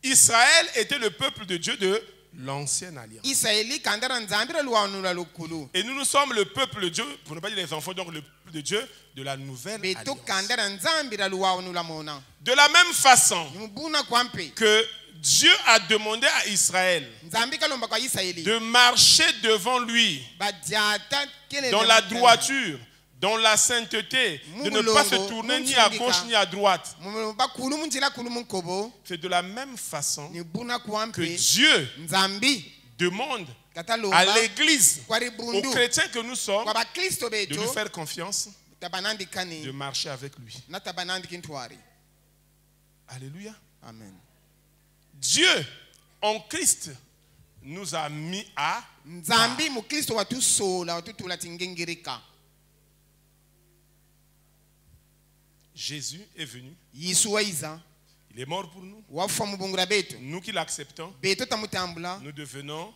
Israël était le peuple de Dieu de l'ancienne alliance. Israeli kandara nzambi ra luwanula lukulu. Et nous sommes le peuple de Dieu, pour ne pas dire les enfants, donc le peuple de Dieu, de la nouvelle Beto alliance. kandara nzambi ra luwanula mona. De la même façon Mbuna kwampe. que Dieu a demandé à Israël Nzambi kalomba kwa Israeli. de marcher devant lui Badiata kele dans la droiture, dans la sainteté, de ne pas se tourner ni à gauche ni à droite. Bakulu munjila kulu munkobo. C'est de la même façon Ni buna que kwampe. Dieu Nzambi demande katalomba. à l'Église, Kwari aux bundu. chrétiens que nous sommes, Kwa ba Kristo de lui beto. faire confiance, Tabanandi kani. de marcher avec lui. Na tabanandi kintwari. Alléluia. Amen. Dieu, en Christ, nous a mis à... Nzambi mukristo watu sola watu tula tingengirika. Jésus est venu. Yesu waiza. Il est mort pour nous. Wafa mubungura beto. Nous qui l'acceptons, Beto tamutambula. nous devenons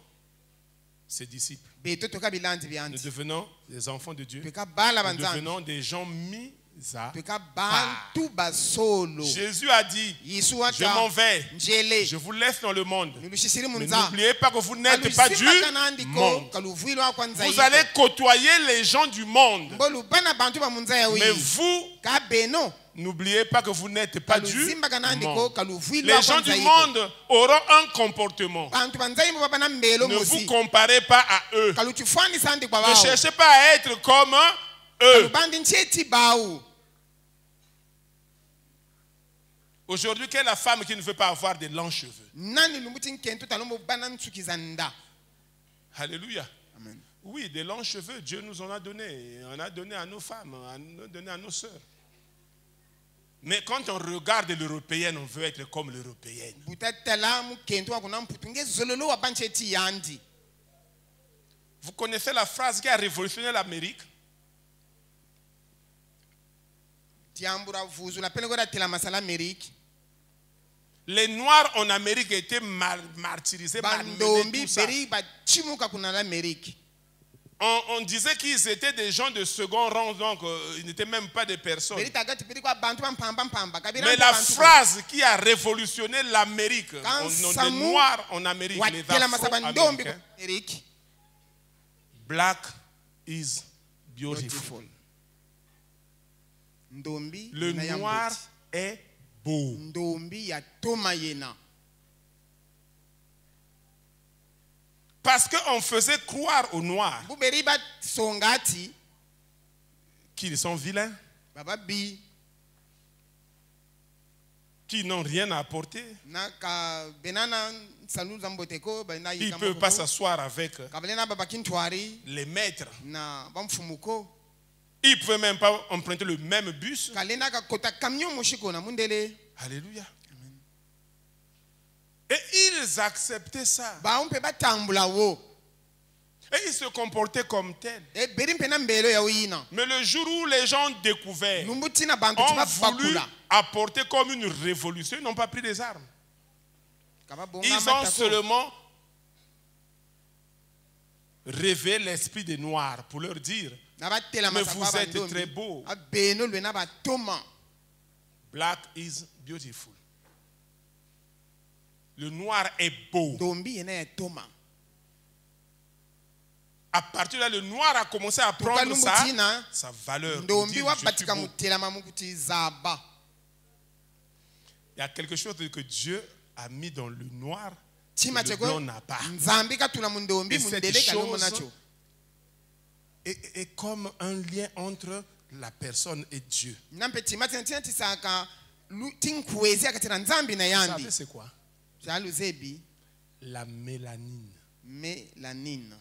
ses disciples. Beto toka bilanzi Nous bianzi. devenons des enfants de Dieu. Toka bala Nous banzambi. devenons des gens mis à... Toka bantu basolo. Jésus a dit, Yesu je m'en wata. vais, Njele. je vous laisse dans le monde. Nilushishiri Mais munza. n'oubliez pas que vous n'êtes pas du monde. Kaluvuilwa kwanza Vous allez côtoyer les gens du monde. Mbolu bana bantu ba munza ya Mais wi. vous, Ka beno. n'oubliez pas que vous n'êtes pas du Kaluzimba kanandiko monde. kaluvuilwa Les gens kwanza du iko. monde auront un comportement. Bantu banza imo baba na mbelo Ne vous musi. comparez pas à eux. Kaluchufani sandi kwa Ne wao. cherchez pas à être comme eux. Kalubandi ncheti bawu. Aujourd'hui, quelle est la femme qui ne veut pas avoir de longs cheveux? Nani lumbuti nkento talombo bana ntsukiza nda. Alléluia. Amen. Oui, des longs cheveux, Dieu nous en a donné. On a donné à nos femmes, on a donné à nos sœurs. Mais quand on regarde l'européenne, on veut être comme l'européenne. Butatala mukento wakuna mputunge zololo wa bancheti yandi. Vous connaissez la phrase qui a révolutionné l'Amérique? Tiambura vuzu la pelego da tela masala Amerique. Les Noirs en Amérique étaient martyrisés, malmenés, Bandombi tout ça. beri ba chimuka kuna l'Amérique. On disait qu'ils étaient des gens de second rang, donc ils n'étaient même pas des personnes. Beri tagati beri kwa bantu pamba. Mais la phrase qui a révolutionné l'Amérique, les Noirs en Amérique, les Afro-Américains, Amerique. Black is beautiful. Ndombi Le noir est beau. Ndombi ya toma yena. Parce qu'on faisait croire aux Noirs Buberi ba songati qu'ils sont vilains, baba bi qu'ils n'ont rien à apporter. na ka benana salu zamboteko ba na Ils ne yika peuvent pas s'asseoir avec kabalena baba kintwari les maîtres. na bamfumuko Ils ne pouvaient même pas emprunter le même bus. kalena ka kota camion mushiko na mundele Alléluia. Et ils acceptaient ça. ba umpe batambula wo Et ils se comportaient comme tels. e beri mpe na mbelo ya uyina Mais le jour où les gens ont découvert, numbuti na bantu ont tiba voulu bakula apporter comme une révolution, ils n'ont pas pris des armes. kaba bonga Ils ont matako seulement rêvé l'esprit des Noirs pour leur dire, na batela mais masaka vous êtes bandombi très beaux. abeno lwe na batoma Black is beautiful. Le noir est beau. ndombi yena ya toma À partir de là, le noir a commencé à prendre tukalumbutina sa valeur. Pour ndombi dire, je suis wabatika beau. mutelama mukuti zaba. Il y a quelque chose que Dieu a mis dans le noir que Chima le cheko blanc n'a pas. nzambi katula mundombi Et cette mundele kalombo chose nacho est comme un lien entre la personne et Dieu. nampe chima tina tisaka tinkwezi akatira nzambi na Vous yandi savez c'est quoi? jalu zebi La mélanine. mélanine.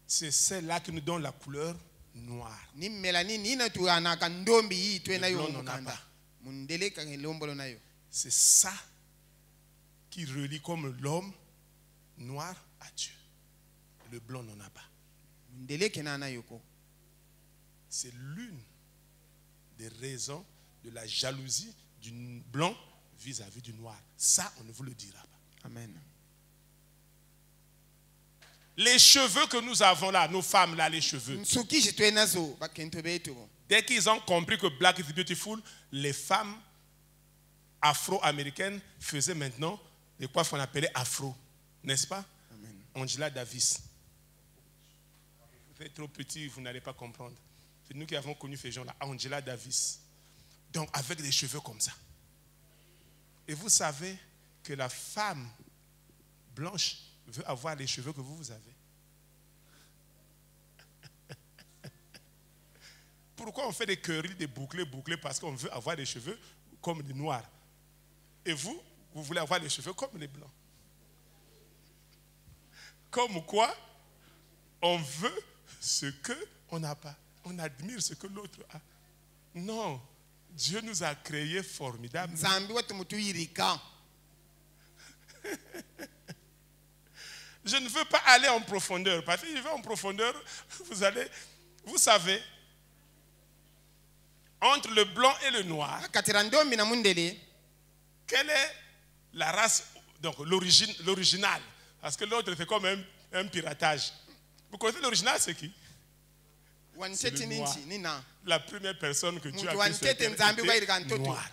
C'est celle-là qui nous donne la couleur noire. Ni mélanine ina tu anaka ndombi yi tu Le na yo blanc n'en a mukanda pas. mundele ka lombolo nayo. C'est ça qui relie comme l'homme noir à Dieu. Le blanc n'en a pas. Mundele kenana yoko. C'est l'une des raisons de la jalousie du blanc vis-à-vis du noir. Ça, on ne vous le dira pas. Amen. Les cheveux que nous avons là, nos femmes là, les cheveux. Nsuki jitwe nazo bakento betu. Dès qu'ils ont compris que Black is beautiful, les femmes afro-américaines faisaient maintenant les coiffes qu'on appelait afro, n'est-ce pas? Amen. Angela Davis. Vous êtes trop petit, vous n'allez pas comprendre. C'est nous qui avons connu ces gens-là, Angela Davis. Donc avec des cheveux comme ça. Et vous savez que la femme blanche veut avoir les cheveux que vous avez. Pourquoi on fait des curly, des bouclés? Parce qu'on veut avoir des cheveux comme les noirs. Et vous, vous voulez avoir des cheveux comme les blancs. Comme quoi, on veut ce qu'on n'a pas. On admire ce que l'autre a. Non, Dieu nous a créés formidables. Je ne veux pas aller en profondeur. Parce que si je vais en profondeur, vous savez, entre le blanc et le noir, quelle est la race, donc l'original? Parce que l'autre, c'est comme un piratage. Vous connaissez l'original, c'est qui? C'est le noir. La première personne que Dieu a créée sur la terre était noire.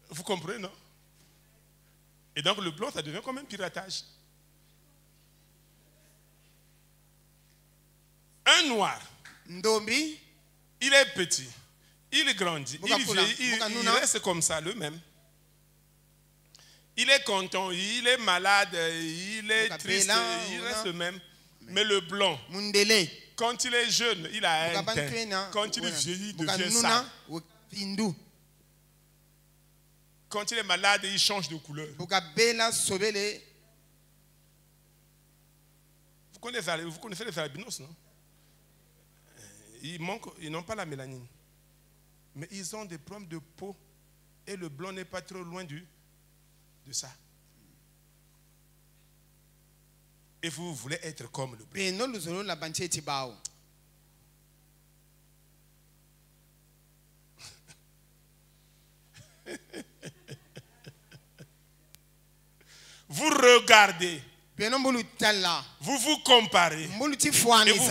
Vous comprenez, non? Et donc le blanc, ça devient comme un piratage. Un noir, il est petit, il grandit, il vieillit, il reste comme ça, le même. Il est content, il est malade, il est triste, il reste le même. Mais le blanc, quand il est jeune, il a un teint. Quand il vieillit, il devient sale. Quand il est malade, il change de couleur. Vous connaissez les albinos, non? Ils n'ont pas la mélanine. Mais ils ont des problèmes de peau. Et le blanc n'est pas trop loin de ça. Et vous voulez être comme le blanc. Vous regardez. Vous vous comparez. Et vous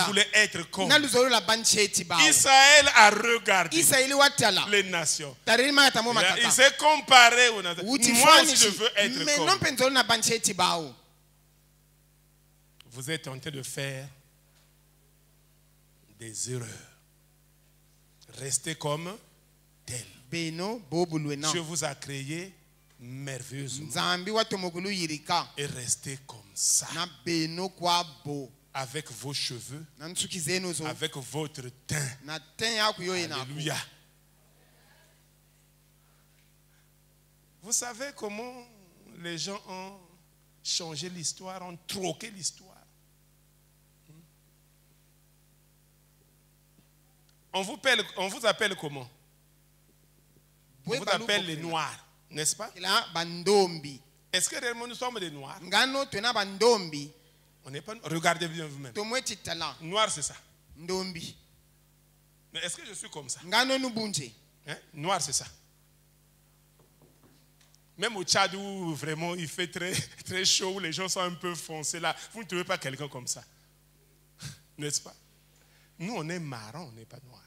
voulez être comme. Israël a regardé les nations. Il s'est comparé aux nations. Moi aussi je veux être comme. Vous êtes tenté de faire des erreurs. Restez comme tel. Dieu vous a créé merveilleusement. Et restez comme ça. Avec vos cheveux, avec votre teint. Alléluia. Vous savez comment les gens ont changé l'histoire, ont troqué l'histoire. On vous appelle comment? On vous appelle les Noirs. N'est-ce pas? Est-ce que réellement nous sommes des Noirs? On n'est pas. Regardez bien vous-même. Noir, c'est ça. Mais est-ce que je suis comme ça? Hein? Noir, c'est ça. Même au Tchad où vraiment il fait très, très chaud, où les gens sont un peu foncés là, vous ne trouvez pas quelqu'un comme ça. N'est-ce pas? Nous, on est marron, on n'est pas noir.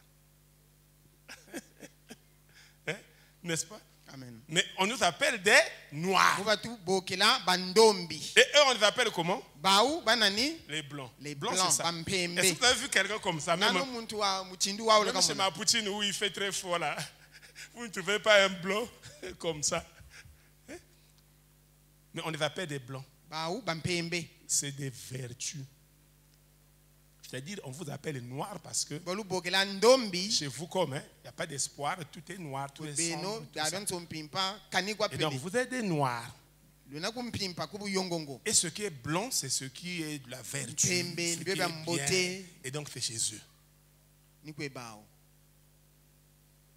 Hein? N'est-ce pas? Amen. Mais on nous appelle des noirs. Et eux, on les appelle comment? Les blancs. Les blancs, c'est ça. Est-ce que vous avez vu quelqu'un comme ça? Même chez ma poutine où il fait très fort là, vous ne trouvez pas un blanc comme ça. Hein? Mais on les appelle des blancs. C'est des vertus. C'est-à-dire, on vous appelle noir parce que chez vous, comme il n'y a pas d'espoir, tout est noir, tout est sombre. Et donc, vous êtes des noirs. Et ce qui est blanc, c'est ce qui est de la vertu, ce qui est bien. Et donc, c'est chez eux.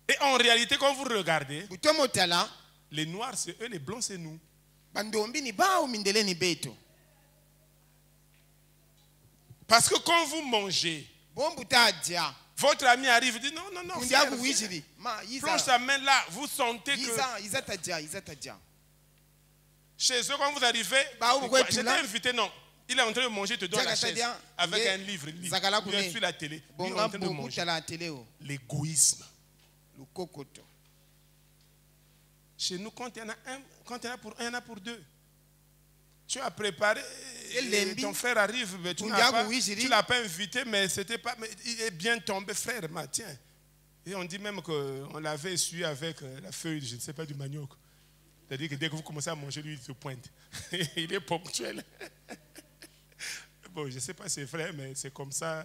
Et en réalité, quand vous regardez, les noirs, c'est eux, les blancs, c'est nous. Parce que quand vous mangez, votre ami arrive et dit non, non, non, frère, plonge sa main là, vous sentez que... Chez eux, quand vous arrivez, j'étais invité, non. Il est en train de manger, il te donne la chaise avec un livre, bien sur la télé. Il est en train de manger. L'égoïsme. Chez nous, quand il y en a un, quand il y en a pour un, il y en a pour deux. Tu as préparé, et ton frère arrive, mais tu ne l'as pas invité, mais c'était pas, mais il est bien tombé, frère, tiens. Et on dit même qu'on l'avait essuyé avec la feuille, je ne sais pas, du manioc. C'est-à-dire que dès que vous commencez à manger, lui, il se pointe. Il est ponctuel. Bon, je ne sais pas si c'est vrai, mais c'est comme ça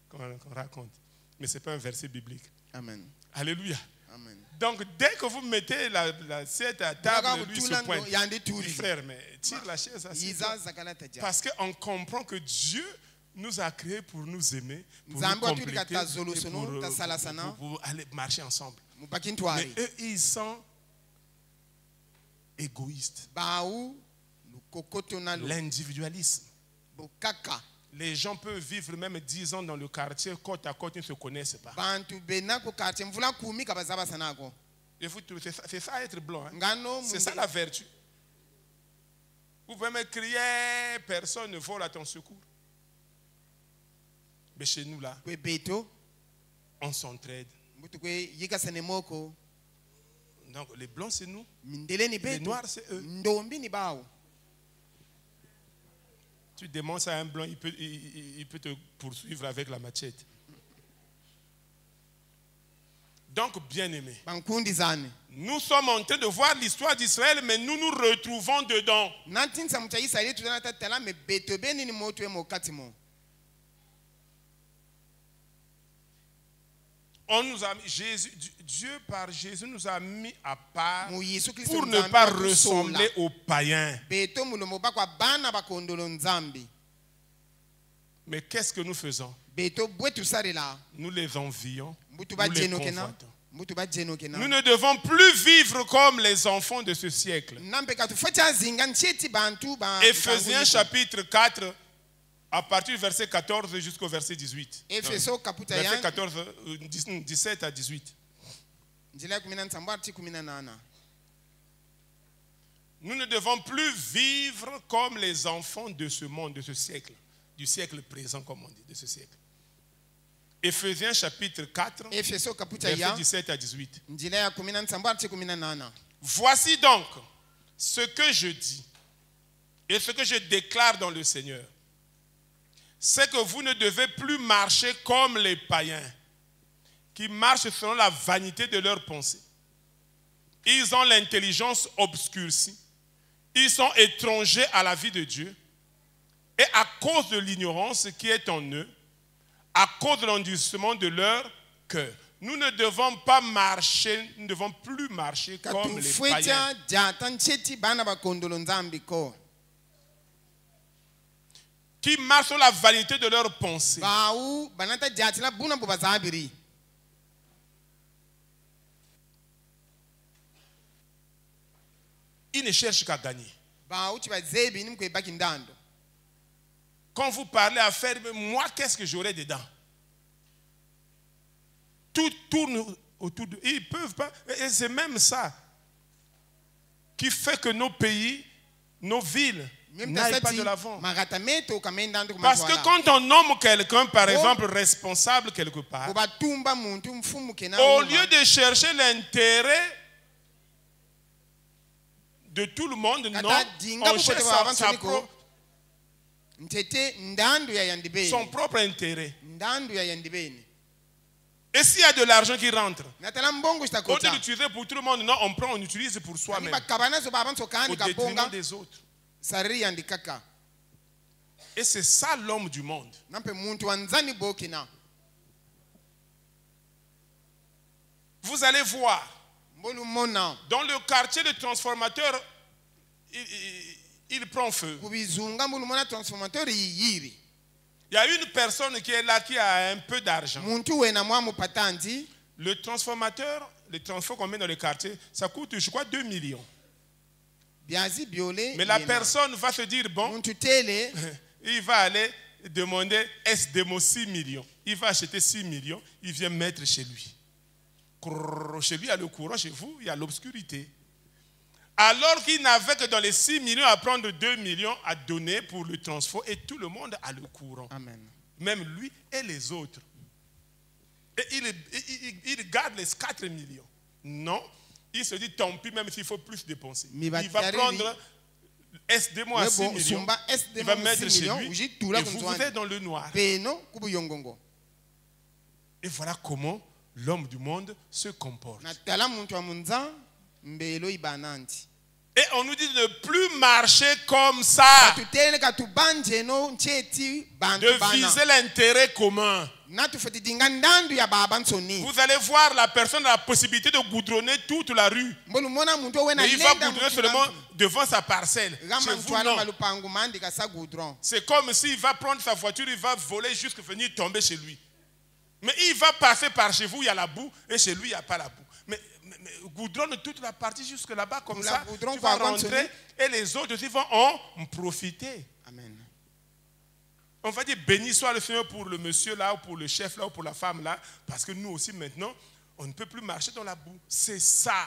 qu'on raconte. Mais ce n'est pas un verset biblique. Amen. Alléluia. Amen. Donc, dès que vous mettez l'assiette à table, lui se pointe. Il dit, frère, mais tire la chaise assis. Parce qu'on comprend que Dieu nous a créés pour nous aimer, pour nous compléter, pour aller marcher ensemble. Mais eux, ils sont égoïstes. L'individualisme. Les gens peuvent vivre même 10 ans dans le quartier, côte à côte, ils ne se connaissent pas. C'est ça être blanc. Hein? C'est ça la vertu. Vous pouvez me crier, personne ne vole à ton secours. Mais chez nous là, on s'entraide. Donc les blancs c'est nous, les noirs c'est eux. Tu demandes ça à un blanc, il peut te poursuivre avec la machette. Donc, bien-aimés, nous sommes en train de voir l'histoire d'Israël, mais nous nous retrouvons dedans. On nous a, Dieu par Jésus nous a mis à part pour ne pas ressembler aux païens. Mais qu'est-ce que nous faisons? Nous les envions, nous les convoitons. Nous ne devons plus vivre comme les enfants de ce siècle. Éphésiens chapitre 4, à partir du verset 14 jusqu'au verset 18. Verset 14, 17 à 18. Nous ne devons plus vivre comme les enfants de ce monde, de ce siècle, du siècle présent, comme on dit, de ce siècle. Éphésiens chapitre 4, verset 17 à 18. Voici donc ce que je dis et ce que je déclare dans le Seigneur. C'est que vous ne devez plus marcher comme les païens qui marchent selon la vanité de leurs pensées. Ils ont l'intelligence obscurcie. Ils sont étrangers à la vie de Dieu. Et à cause de l'ignorance qui est en eux, à cause de l'endurcissement de leur cœur, nous ne devons pas marcher, nous ne devons plus marcher comme les païens. Qui marchent sur la vanité de leurs pensées. Ils ne cherchent qu'à gagner. Quand vous parlez à faire, moi, qu'est-ce que j'aurai dedans? Tout tourne autour de... Ils ne peuvent pas. Et c'est même ça qui fait que nos pays, nos villes, n'aillent pas de l'avant. Parce que quand on nomme quelqu'un, par exemple, responsable quelque part, au lieu de chercher l'intérêt de tout le monde, non, on cherche son propre intérêt. Et s'il y a de l'argent qui rentre, au lieu d'utiliser pour tout le monde, non, on prend, on utilise pour soi-même, au détriment des autres. Et c'est ça l'homme du monde. Vous allez voir, dans le quartier de transformateur, il prend feu. Il y a une personne qui est là qui a un peu d'argent. Le transformateur, le transfert qu'on met dans le quartier, ça coûte, je crois, 2 millions. Mais la personne va se dire, bon, il va aller demander SDMO 6 millions. Il va acheter 6 millions, il vient mettre chez lui. Chez lui, il y a le courant, chez vous, il y a l'obscurité. Alors qu'il n'avait que dans les 6 millions à prendre 2 millions à donner pour le transport et tout le monde a le courant. Amen. Même lui et les autres. Et il garde les 4 millions. Non, il se dit tant pis même s'il faut plus dépenser. Mais Il va Bakari, prendre SD- à 6 Yebo, millions, sumba SD- il va mettre 6 chez millions, lui uji et tula vous, kunzwani. vous êtes dans le noir. Peno kubu yongongo. Et voilà comment l'homme du monde se comporte. Natala muntu wa munza mbelo ibananti. Et on nous dit de ne plus marcher comme ça, Katutene katubanje no ncheti bantu de bana. viser l'intérêt commun. Natufeti dingandandu ya baba nsoni. Vous allez voir la personne a la possibilité de goudronner toute la rue. Mbolu mona muntu we na Mais il va lenda goudronner seulement devant sa parcelle. Chez Gama vous, ntwala non. malupangu mandika sa goudron. C'est comme s'il va prendre sa voiture, il va voler jusqu'à venir tomber chez lui. Mais il va passer par chez vous, il y a la boue, et chez lui, il n'y a pas la boue. Mais goudronne toute la partie jusque là-bas, comme La ça, goudron tu vas va rentrer, avancer. et les autres aussi vont en profiter. Amen. On va dire béni soit le Seigneur pour le monsieur là, ou pour le chef là, ou pour la femme là, parce que nous aussi maintenant, on ne peut plus marcher dans la boue. C'est ça.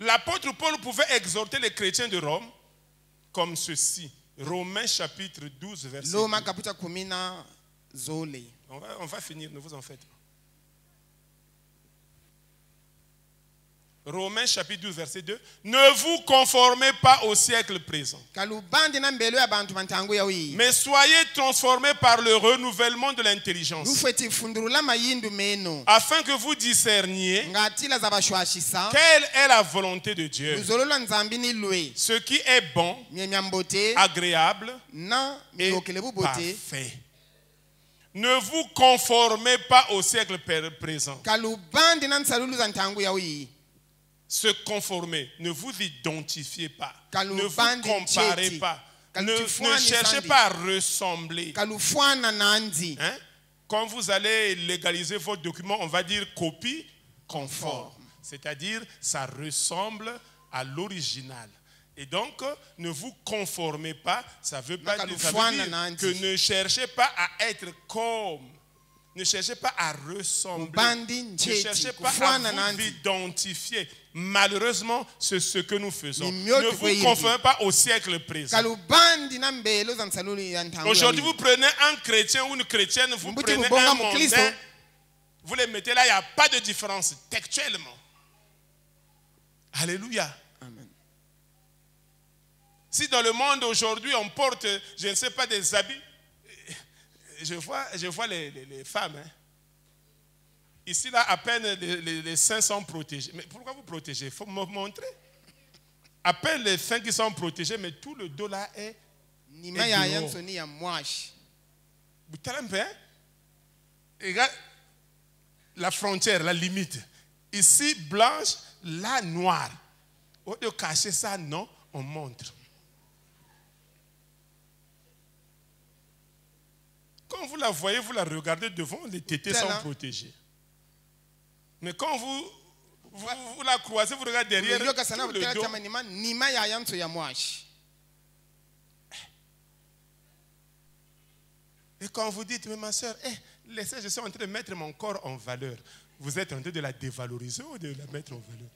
L'apôtre Paul pouvait exhorter les chrétiens de Rome comme ceci. Romains chapitre 12, verset 2. Loma kaputa kumina zole. On va finir, ne vous en faites pas. Romains chapitre 12, verset 2. Ne vous conformez pas au siècle présent, Kalubandi na mbelo ya bantu bantangu ya wi. mais soyez transformés par le renouvellement de l'intelligence, Lufeti fundurula mayindu meno. afin que vous discerniez Ngatila za bashwashisa. quelle est la volonté de Dieu, Luzolola nzambi ni lwe. ce qui est bon, Myambote agréable na et milokele bubote. parfait. Ne vous conformez pas au siècle présent. Kalubandi na nsalulu za ntangu ya wi. Se conformer, ne vous identifiez pas, Kalu ne vous bandi comparez ncheti. pas, Kalu ne tifwani cherchez sandi. pas à ressembler. Kalufwana nanzi. Hein? Quand vous allez légaliser votre document, on va dire copie conforme, c'est-à-dire ça ressemble à l'original. Et donc, ne vous conformez pas, ça veut pas dire, ça veut dire que ne cherchez pas à être comme. Ne cherchez pas à ressembler. Ne cherchez pas à vous identifier. Malheureusement, c'est ce que nous faisons. Ne vous conformez pas au siècle présent. Aujourd'hui, vous prenez un chrétien ou une chrétienne, vous prenez un mondain, vous les mettez là, il n'y a pas de différence textuellement. Alléluia. Amen. Si dans le monde aujourd'hui, on porte, je ne sais pas, des habits, je vois les femmes. Hein. Ici, là, à peine les seins sont protégés. Mais pourquoi vous protégez? Il faut me montrer. À peine les seins qui sont protégés, mais tout le dos là est. Vous savez un peu, hein? Regarde la frontière, la limite. Ici, blanche, là, noire. Au lieu de cacher ça, non, on montre. Quand vous la voyez, vous la regardez devant, les tétés sont protégées. Mais quand vous la croisez, vous regardez derrière, tout le dos. Et quand vous dites, mais ma soeur, laissez, je suis en train de mettre mon corps en valeur. Vous êtes en train de la dévaloriser ou de la mettre en valeur?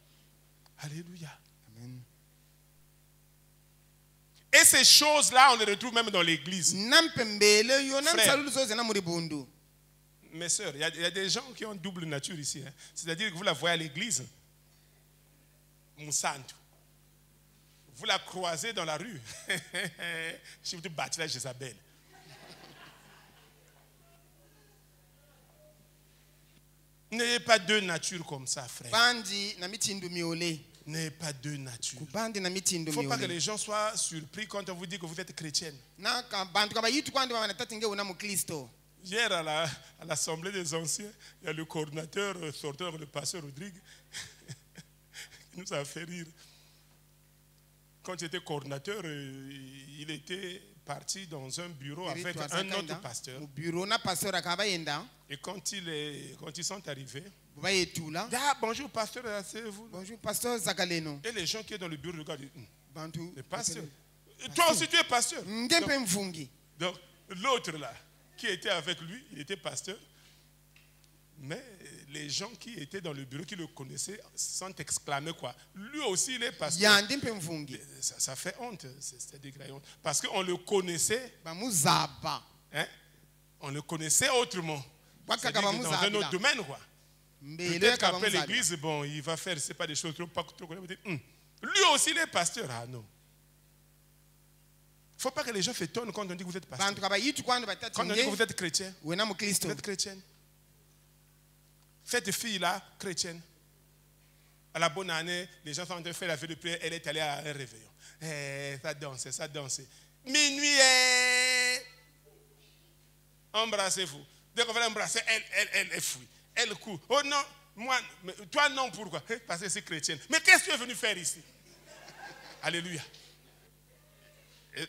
Alléluia. Amen. Et ces choses-là, on les retrouve même dans l'église. Frère, mes sœurs, il y a des gens qui ont double nature ici. Hein. C'est-à-dire que vous la voyez à l'église, Moussantou. Vous la croisez dans la rue. Je vous bâtis là, Jézabel. N'ayez pas deux natures comme ça, frère. N'ayez pas deux natures. Il ne faut pas que les gens soient surpris quand on vous dit que vous êtes chrétienne. Hier, à l'Assemblée des anciens, il y a le coordinateur sortant, le pasteur Rodrigue, qui nous a fait rire. Quand il était coordinateur, il était parti dans un bureau avec un autre pasteur. Et quand ils sont arrivés, ah, bonjour pasteur, asseyez-vous. Bonjour pasteur Zagaleno. Et les gens qui sont dans le bureau regardent, le pasteur. Toi aussi tu es pasteur. Donc l'autre là, qui était avec lui, il était pasteur. Mais les gens qui étaient dans le bureau, qui le connaissaient, sont exclamés quoi. Lui aussi il est pasteur. Ça fait honte, c'est dégraillant. Parce qu'on le connaissait. Hein? On le connaissait autrement. C'est-à-dire que dans un autre domaine, quoi. Peut-être qu'après l'église, bon, il va faire, c'est pas des choses trop connues. Lui aussi, il est pasteur. Ah non. Il ne faut pas que les gens s'étonnent quand on dit que vous êtes pasteur. Quand on dit que vous êtes chrétien. Vous êtes chrétienne. Cette fille-là, chrétienne. À la bonne année, les gens sont en train de faire la fête de prière. Elle est allée à un réveillon. Ça danse, ça danse. Minuit, embrassez-vous. Dès qu'on va l'embrasser, elle fuit. Elle court. Oh non, moi, toi non, pourquoi? Parce que c'est chrétienne. Mais qu'est-ce que tu es venu faire ici? Alléluia.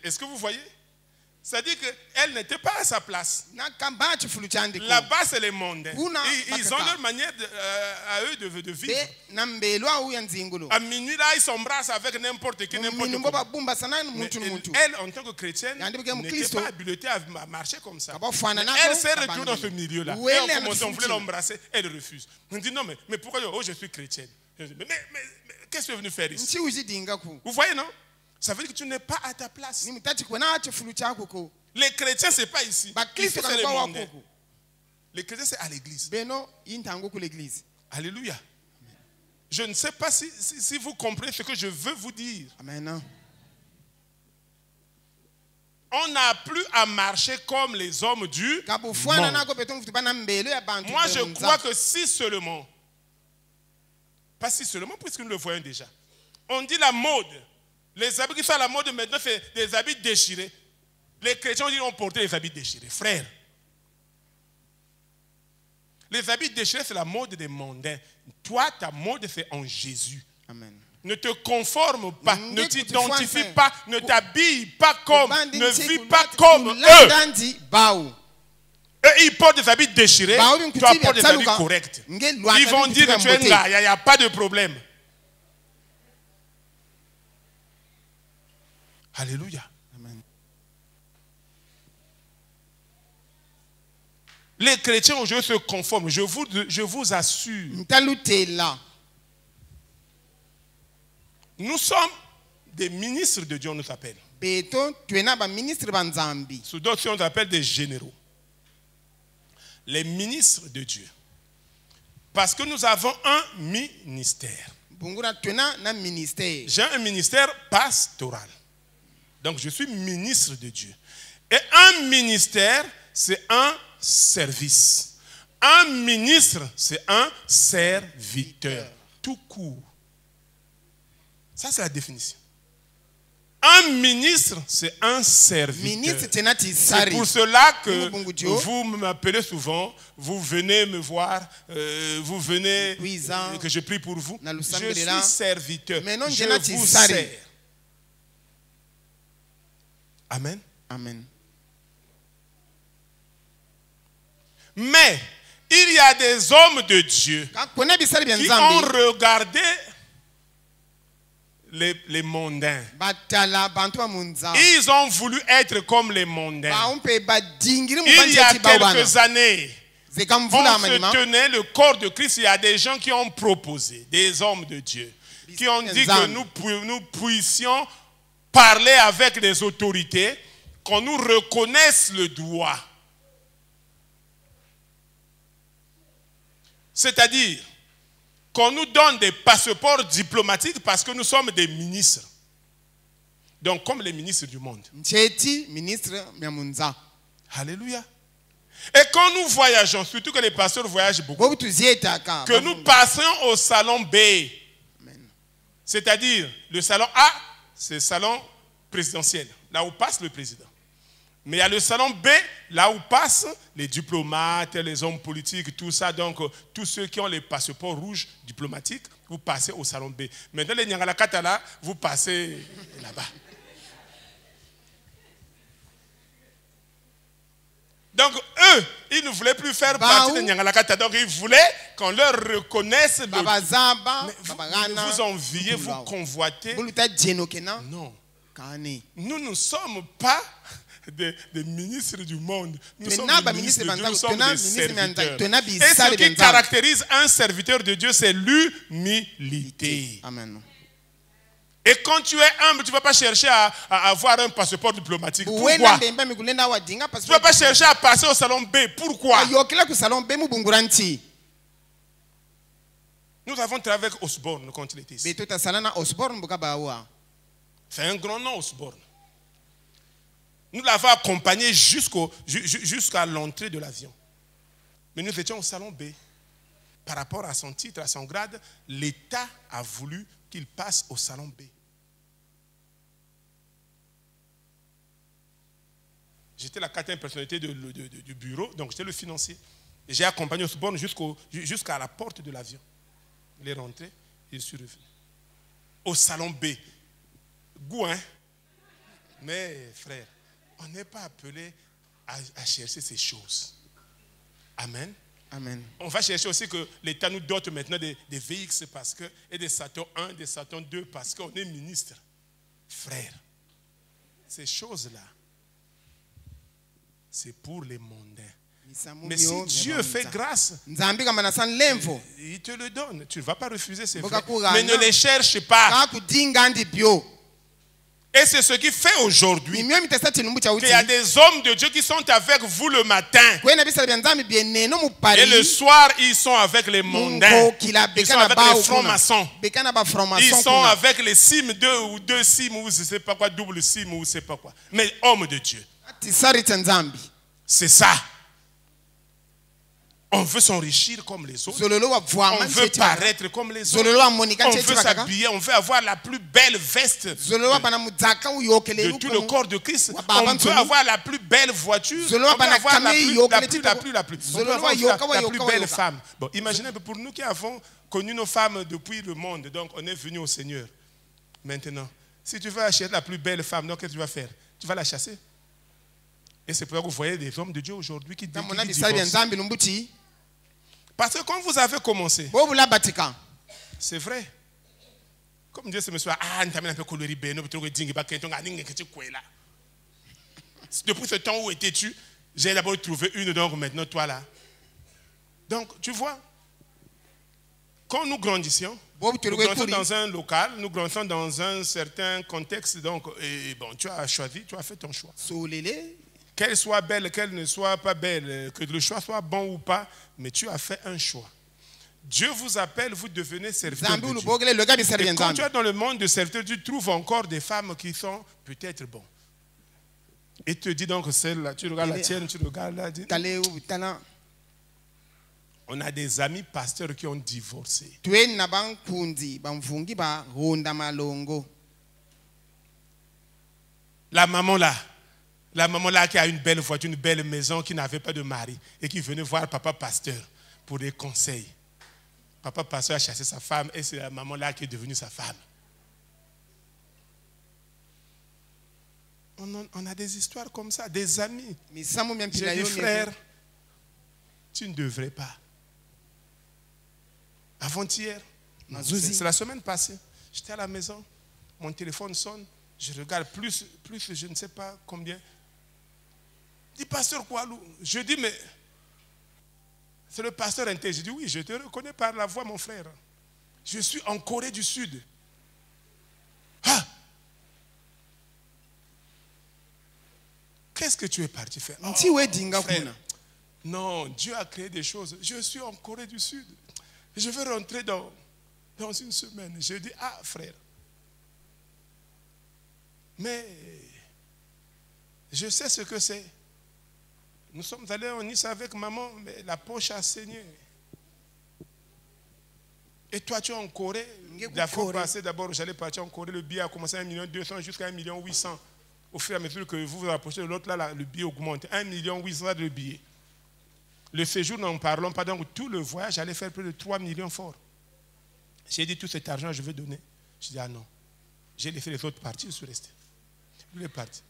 Est-ce que vous voyez? C'est-à-dire qu'elle n'était pas à sa place. Là-bas, c'est les mondains. Ils ont leur manière à eux de vivre. À minuit, là, ils s'embrassent avec n'importe qui, n'importe quoi. Elle, en tant que chrétienne, n'était pas habilitée à marcher comme ça. Elle s'est retrouvée dans ce milieu-là. On voulait l'embrasser, elle refuse. On dit non, mais pourquoi je suis chrétienne? Mais qu'est-ce que tu es venu faire ici? Vous voyez, non? Ça veut dire que tu n'es pas à ta place. Les chrétiens, ce n'est pas ici. Ici, c'est les mondains. Les chrétiens, c'est à l'église. Alléluia. Je ne sais pas si vous comprenez ce que je veux vous dire. Amen. On n'a plus à marcher comme les hommes du monde. Moi, je crois que si seulement, pas si seulement, puisque nous le voyons déjà, on dit la mode. Les habits qui sont à la mode maintenant, c'est des habits déchirés. Les chrétiens ont porté les habits déchirés. Frère, les habits déchirés, c'est la mode des mondains. Toi, ta mode, c'est en Jésus. Amen. Ne te conforme pas, ne t'identifie pas, ne t'habille pas comme, ne vis pas comme eux. Eux, ils portent des habits déchirés, toi, portes des habits corrects. Ils vont dire que tu es là, il n'y a pas de problème. Alléluia. Amen. Les chrétiens aujourd'hui se conforment. Je vous assure. Nous sommes des ministres de Dieu, on nous appelle. Sous d'autres, on nous appelle des généraux. Les ministres de Dieu. Parce que nous avons un ministère. J'ai un ministère pastoral. Donc, je suis ministre de Dieu. Et un ministère, c'est un service. Un ministre, c'est un serviteur. Tout court. Ça, c'est la définition. Un ministre, c'est un serviteur. C'est pour cela que vous m'appelez souvent, vous venez me voir, vous venez que je prie pour vous. Je suis serviteur. Je vous sers. Amen. Amen. Mais il y a des hommes de Dieu qui ont regardé les mondains. Ils ont voulu être comme les mondains. Il y a quelques années, on se tenait le corps de Christ. Il y a des gens qui ont proposé, des hommes de Dieu, qui ont dit que nous puissions parler avec les autorités, qu'on nous reconnaisse le droit. C'est-à-dire qu'on nous donne des passeports diplomatiques parce que nous sommes des ministres. Donc comme les ministres du monde. Alléluia. Et quand nous voyageons, surtout que les pasteurs voyagent beaucoup, que nous passions au salon B. C'est-à-dire le salon A, c'est le salon présidentiel, là où passe le président. Mais il y a le salon B, là où passent les diplomates, les hommes politiques, tout ça. Donc, tous ceux qui ont les passeports rouges diplomatiques, vous passez au salon B. Maintenant, les Nyangalakata, là, vous passez là-bas. Donc, eux, ils ne voulaient plus faire partie de Nyangalakata. Donc, ils voulaient qu'on leur reconnaisse le... Vous enviez, vous convoitez. Non. Nous ne sommes pas des ministres du monde. Nous sommes des ministres de Dieu, nous sommes des serviteurs. Et ce qui caractérise un serviteur de Dieu, c'est l'humilité. Amen. Et quand tu es humble, tu ne vas pas chercher à avoir un passeport diplomatique. Pourquoi? Buwena Tu mbemba mikulenda wadinga ne vas pas chercher à passer au salon B. Pourquoi? ayokela ku salon be mubunguranti. Nous avons travaillé avec Osborne quand il était ici. Beto tasalana Osborne bukabawa. C'est un grand nom, Osborne. Nous l'avons accompagné jusqu'à l'entrée de l'avion. Mais nous étions au salon B. Par rapport à son titre, à son grade, l'État a voulu qu'il passe au salon B. J'étais la quatrième personnalité du bureau, donc j'étais le financier. Et j'ai accompagné Osborne jusqu'à la porte de l'avion. Il est rentré et je suis revenu. Au salon B. Goût, hein? Mais frère, on n'est pas appelé à chercher ces choses. Amen. Amen. On va chercher aussi que l'État nous dote maintenant des VX parce que, et des Saturn 1, des Saturn 2 parce qu'on est ministre. Frère, ces choses-là, c'est pour les mondains. Mais si Dieu fait grâce, il te le donne. Tu ne vas pas refuser ces frères. Mais ne les cherche pas. Et c'est ce qui fait aujourd'hui qu'il y a des hommes de Dieu qui sont avec vous le matin. Et le soir, ils sont avec les mondains. Ils sont avec les francs-maçons. Ils sont avec les cimes 2 ou 2 cimes ou je ne sais pas quoi, double cime ou je ne sais pas quoi. Mais hommes de Dieu. C'est ça. On veut s'enrichir comme les autres. On veut paraître comme les autres. On veut s'habiller. On veut avoir la plus belle veste de tout le corps de Christ. On veut avoir la plus belle voiture. On veut avoir la plus belle femme. Bon, imaginez pour nous qui avons connu nos femmes depuis le monde. Donc on est venu au Seigneur. Maintenant, si tu veux acheter la plus belle femme, donc qu'est-ce que tu vas faire? Tu vas la chasser. Et c'est pour ça que vous voyez des hommes de Dieu aujourd'hui qui divorcent. Parce que quand vous avez commencé, c'est vrai. Comme Dieu ce soir, depuis ce temps où étais-tu, j'ai d'abord trouvé une, donc maintenant toi là. Donc tu vois, quand nous grandissions dans un local, nous grandissons dans un certain contexte, donc et bon, tu as choisi, tu as fait ton choix. Qu'elle soit belle, qu'elle ne soit pas belle, que le choix soit bon ou pas, mais tu as fait un choix. Dieu vous appelle, vous devenez serviteur de Dieu. Et quand tu es dans le monde de serviteur, tu trouves encore des femmes qui sont peut-être bonnes. Et te dis donc celle-là, tu regardes la tienne, tu regardes là. On a des amis pasteurs qui ont divorcé. La maman là qui a une belle voiture, une belle maison, qui n'avait pas de mari et qui venait voir papa pasteur pour des conseils. Papa pasteur a chassé sa femme et c'est la maman là qui est devenue sa femme. On a des histoires comme ça, des amis. J'ai dit frère, tu ne devrais pas. Avant-hier, c'est la semaine passée, j'étais à la maison, mon téléphone sonne, je regarde plus je ne sais pas combien. Je dis, pasteur Koualou, je dis, mais c'est le pasteur intégré. Je dis, oui, je te reconnais par la voix, mon frère. Je suis en Corée du Sud. Ah! Qu'est-ce que tu es parti faire? Oh, frère, non, Dieu a créé des choses. Je suis en Corée du Sud. Je vais rentrer dans une semaine. Je dis, ah frère, mais je sais ce que c'est. Nous sommes allés en Nice avec maman, mais la poche a saigné. Et toi, tu es en Corée. La fois passée, d'abord, j'allais partir en Corée. Le billet a commencé à 1 200 000 jusqu'à 1 800 000. Au fur et à mesure que vous vous rapprochez de l'autre, là, le billet augmente. 1 800 000 de billets. Le séjour, n'en parlons pas. Donc, tout le voyage, j'allais faire plus de 3 millions forts. J'ai dit, tout cet argent, je vais donner. Je dis, ah non. J'ai laissé les autres partir, je suis resté. Lui est parti.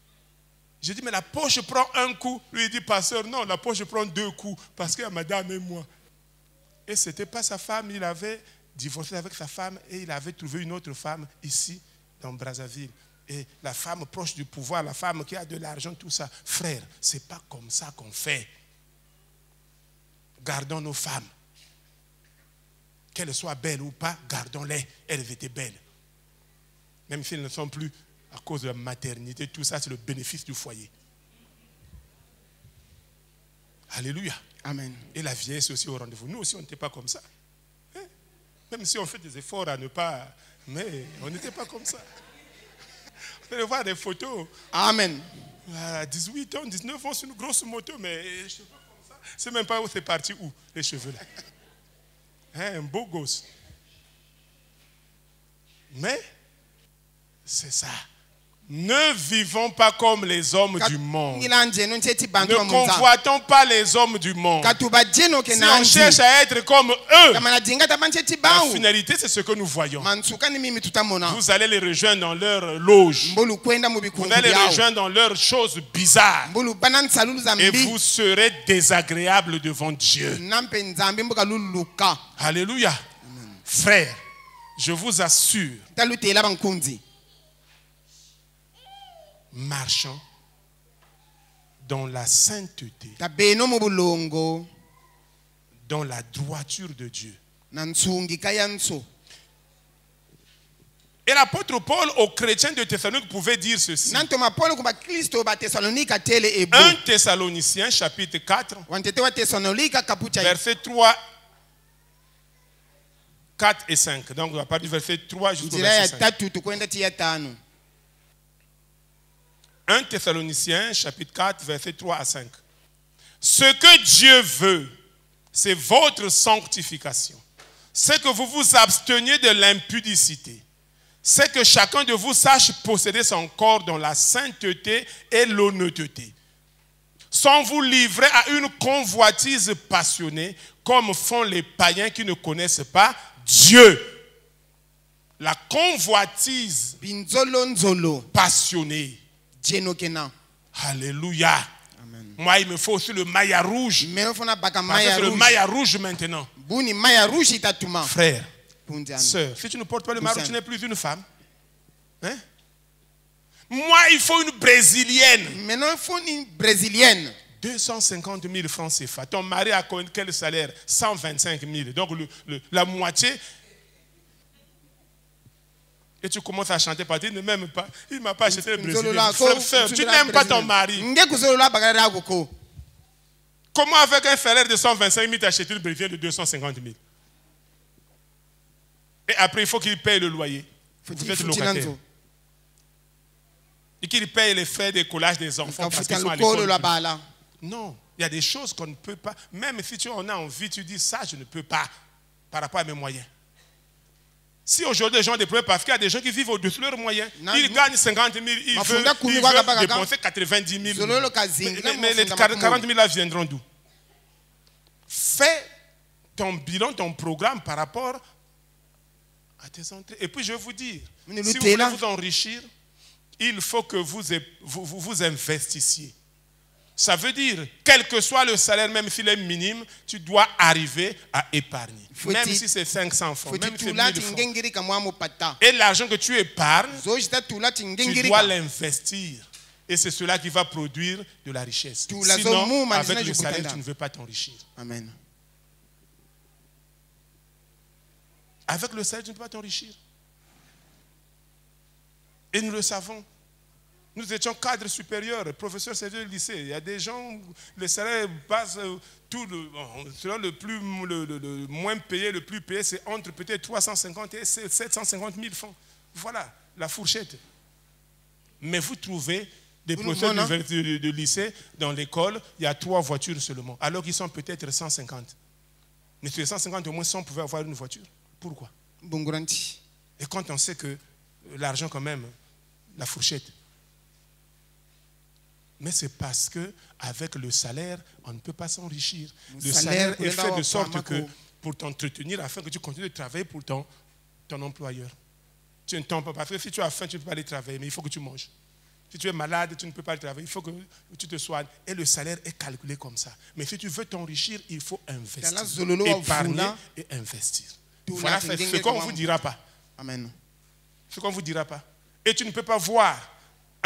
J'ai dit, mais la poche prend un coup. Lui, il dit, pasteur, non, la poche prend 2 coups. Parce qu'il y a madame et moi. Et ce n'était pas sa femme. Il avait divorcé avec sa femme et il avait trouvé une autre femme ici, dans Brazzaville. Et la femme proche du pouvoir, la femme qui a de l'argent, tout ça. Frère, ce n'est pas comme ça qu'on fait. Gardons nos femmes. Qu'elles soient belles ou pas, gardons-les. Elles étaient belles. Même s'ils ne sont plus à cause de la maternité, tout ça, c'est le bénéfice du foyer. Alléluia. Amen. Et la vieillesse aussi au rendez-vous. Nous aussi, on n'était pas comme ça. Hein? Même si on fait des efforts à ne pas... Mais on n'était pas comme ça. Vous allez voir des photos. Amen. À 18 ans, 19 ans, c'est une grosse moto, mais les cheveux comme ça. C'est même pas où c'est parti où, les cheveux là. Hein, un beau gosse. Mais, c'est ça. Ne vivons pas comme les hommes du monde. Ne convoitons pas les hommes du monde. Si on cherche à être comme eux, la finalité, c'est ce que nous voyons. Vous allez les rejoindre dans leur loge. Vous allez les rejoindre dans leurs choses bizarres. Et vous serez désagréables devant Dieu. Alléluia. Frères, je vous assure, marchons dans la sainteté, dans la droiture de Dieu. Et l'apôtre Paul aux chrétiens de Thessalonique pouvait dire ceci. 1 Thessaloniciens chapitre 4, verset 3, 4 et 5. Donc on va partir du verset 3 jusqu'au verset 5. 1 Thessaloniciens chapitre 4, verset 3 à 5. Ce que Dieu veut, c'est votre sanctification. C'est que vous vous absteniez de l'impudicité. C'est que chacun de vous sache posséder son corps dans la sainteté et l'honnêteté, sans vous livrer à une convoitise passionnée, comme font les païens qui ne connaissent pas Dieu. La convoitise passionnée. Alléluia. Amen. Moi, il me faut aussi le maillot rouge. Parce que c'est le maillot rouge maintenant. Frère, sœur, si tu ne portes pas le maillot rouge, tu n'es plus une femme. Hein? Moi, il faut une brésilienne. Maintenant, il faut une brésilienne. 250 000 francs CFA. Ton mari a quel salaire? 125 000. Donc, la moitié. Et tu commences à chanter parce qu'il ne m'aime pas. Il ne m'a pas acheté le brésilien. Frère, tu n'aimes pas ton mari. Comment avec un salaire de 125 000 t'acheter le brésilien de 250 000? Et après, il faut qu'il paye le loyer. Vous êtes locataire. Et qu'il paye les frais de collage des enfants parce qu'ils sont à l'école. Non, il y a des choses qu'on ne peut pas. Même si tu en as envie, tu dis ça, je ne peux pas par rapport à mes moyens. Si aujourd'hui les gens ont des problèmes parce qu'il y a des gens qui vivent au-dessus de leurs moyens, ils gagnent 50 000, ils veulent dépenser 90 000. Mais les 40 000 là viendront d'où? Fais ton bilan, ton programme par rapport à tes entrées. Et puis je vais vous dire, si vous voulez vous enrichir, il faut que vous investissiez. Ça veut dire, quel que soit le salaire, même s'il est minime, tu dois arriver à épargner. Même si c'est 500 francs, même si c'est 1000 francs. Et l'argent que tu épargnes, tu dois l'investir. Et c'est cela qui va produire de la richesse. Sinon, avec le salaire, tu ne veux pas t'enrichir. Amen. Avec le salaire, tu ne peux pas t'enrichir. Et nous le savons. Nous étions cadres supérieurs, professeurs serveurs de lycée. Il y a des gens, le salaire passe selon le moins payé, le plus payé, c'est entre peut-être 350 et 750 000 francs. Voilà, la fourchette. Mais vous trouvez des professeurs de lycée dans l'école, il y a 3 voitures seulement, alors qu'ils sont peut-être 150. Mais sur les 150, au moins 100 pouvaient avoir une voiture. Pourquoi? Et quand on sait que l'argent quand même, la fourchette. Mais c'est parce qu'avec le salaire, on ne peut pas s'enrichir. Le salaire est fait de sorte que pour t'entretenir, afin que tu continues de travailler pour ton employeur. Tu ne t'en peux pas. Parce que si tu as faim, tu ne peux pas aller travailler, mais il faut que tu manges. Si tu es malade, tu ne peux pas aller travailler, il faut que tu te soignes. Et le salaire est calculé comme ça. Mais si tu veux t'enrichir, il faut investir. Épargner et investir. Voilà ce qu'on ne vous dira pas. Amen. Ce qu'on ne vous dira pas. Et tu ne peux pas voir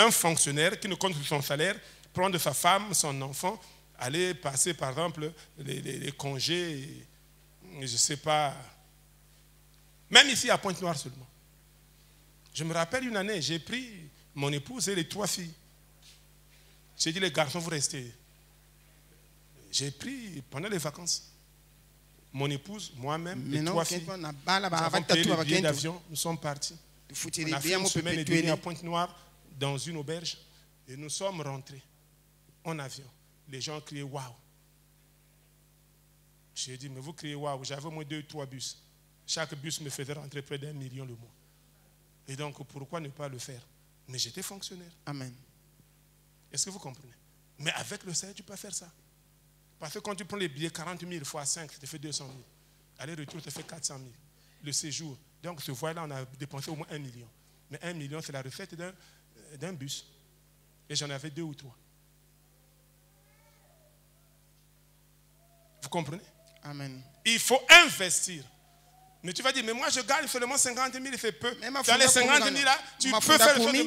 un fonctionnaire qui ne compte sur son salaire, prendre sa femme, son enfant, aller passer par exemple les congés, je ne sais pas, même ici à Pointe-Noire seulement. Je me rappelle une année, j'ai pris mon épouse et les 3 filles. J'ai dit, les garçons, vous restez. J'ai pris pendant les vacances. Mon épouse, moi-même, les 3 filles. Nous avons payé le billet d'avion, nous sommes partis. On a fait une semaine et demie à Pointe-Noire dans une auberge et nous sommes rentrés en avion. Les gens criaient waouh. J'ai dit, mais vous criez waouh. J'avais au moins 2 ou 3 bus. Chaque bus me faisait rentrer près d'1 million le mois. Et donc, pourquoi ne pas le faire? Mais j'étais fonctionnaire. Amen. Est-ce que vous comprenez? Mais avec le Seigneur, tu peux faire ça. Parce que quand tu prends les billets 40 000 fois 5, ça te fait 200 000. Aller-retour, ça fait 400 000. Le séjour. Donc, ce voyage-là, on a dépensé au moins 1 million. Mais 1 million, c'est la recette d'un bus. Et j'en avais 2 ou 3. Vous comprenez? Amen. Il faut investir. Mais tu vas dire, mais moi je gagne seulement 50 000, c'est peu. Dans les 50 000 là, tu peux faire le chose de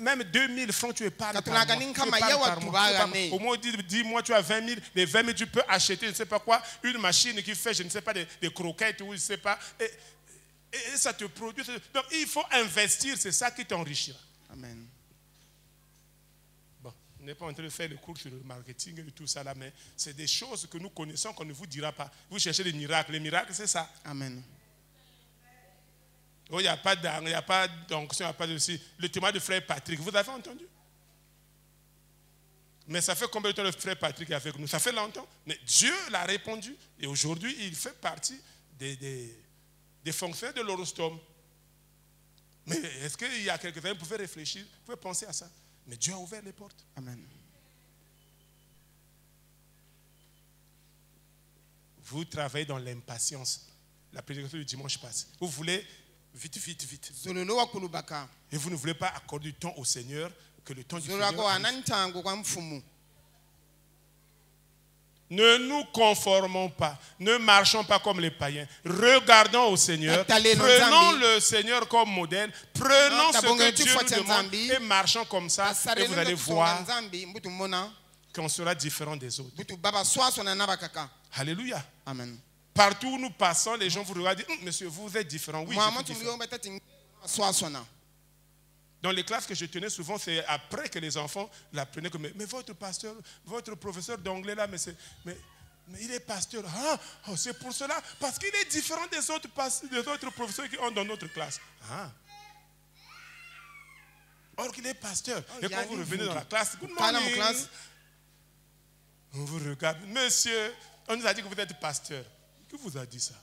même 2 000 francs, tu épargnes par mois. Au moins 10 mois, tu as 20 000. Les 20 000, tu peux acheter, je ne sais pas quoi, une machine qui fait, je ne sais pas, des croquettes ou je ne sais pas. Et ça te produit. Donc il faut investir, c'est ça qui t'enrichira. Amen. Bon, on n'est pas en train de faire le cours sur le marketing et tout ça là, mais c'est des choses que nous connaissons qu'on ne vous dira pas. Vous cherchez des miracles. Les miracles, c'est ça. Amen. Oh, il n'y a pas d'onction, il n'y a pas de ceci. Le témoin de frère Patrick, vous avez entendu? Mais ça fait combien de temps le frère Patrick est avec nous? Ça fait longtemps. Mais Dieu l'a répondu. Et aujourd'hui, il fait partie des fonctionnaires de l'Eurostom. Mais est-ce qu'il y a quelques années, vous pouvez réfléchir, vous pouvez penser à ça? Mais Dieu a ouvert les portes. Amen. Vous travaillez dans l'impatience. La prédication du dimanche passe. Vous voulez vite, vite, vite. Et vous ne voulez pas accorder du temps au Seigneur, que le temps du Seigneur arrive. Ne nous conformons pas, ne marchons pas comme les païens. Regardons au Seigneur, prenons le Seigneur comme modèle, prenons ce que Dieu nous demande et marchons comme ça. Et vous allez voir qu'on sera différent des autres. Alléluia. Amen. Partout où nous passons, les gens vous regardent et disent, monsieur, vous êtes différent. Oui, je suis différent. Dans les classes que je tenais souvent, c'est après que les enfants l'apprenaient que mais votre pasteur, votre professeur d'anglais là, mais il est pasteur. Ah, oh, c'est pour cela, parce qu'il est différent des autres professeurs qui ont dans notre classe. Ah. Or qu'il est pasteur. Et quand vous revenez dans la classe, good morning, on vous regarde. Monsieur, on nous a dit que vous êtes pasteur. Qui vous a dit ça?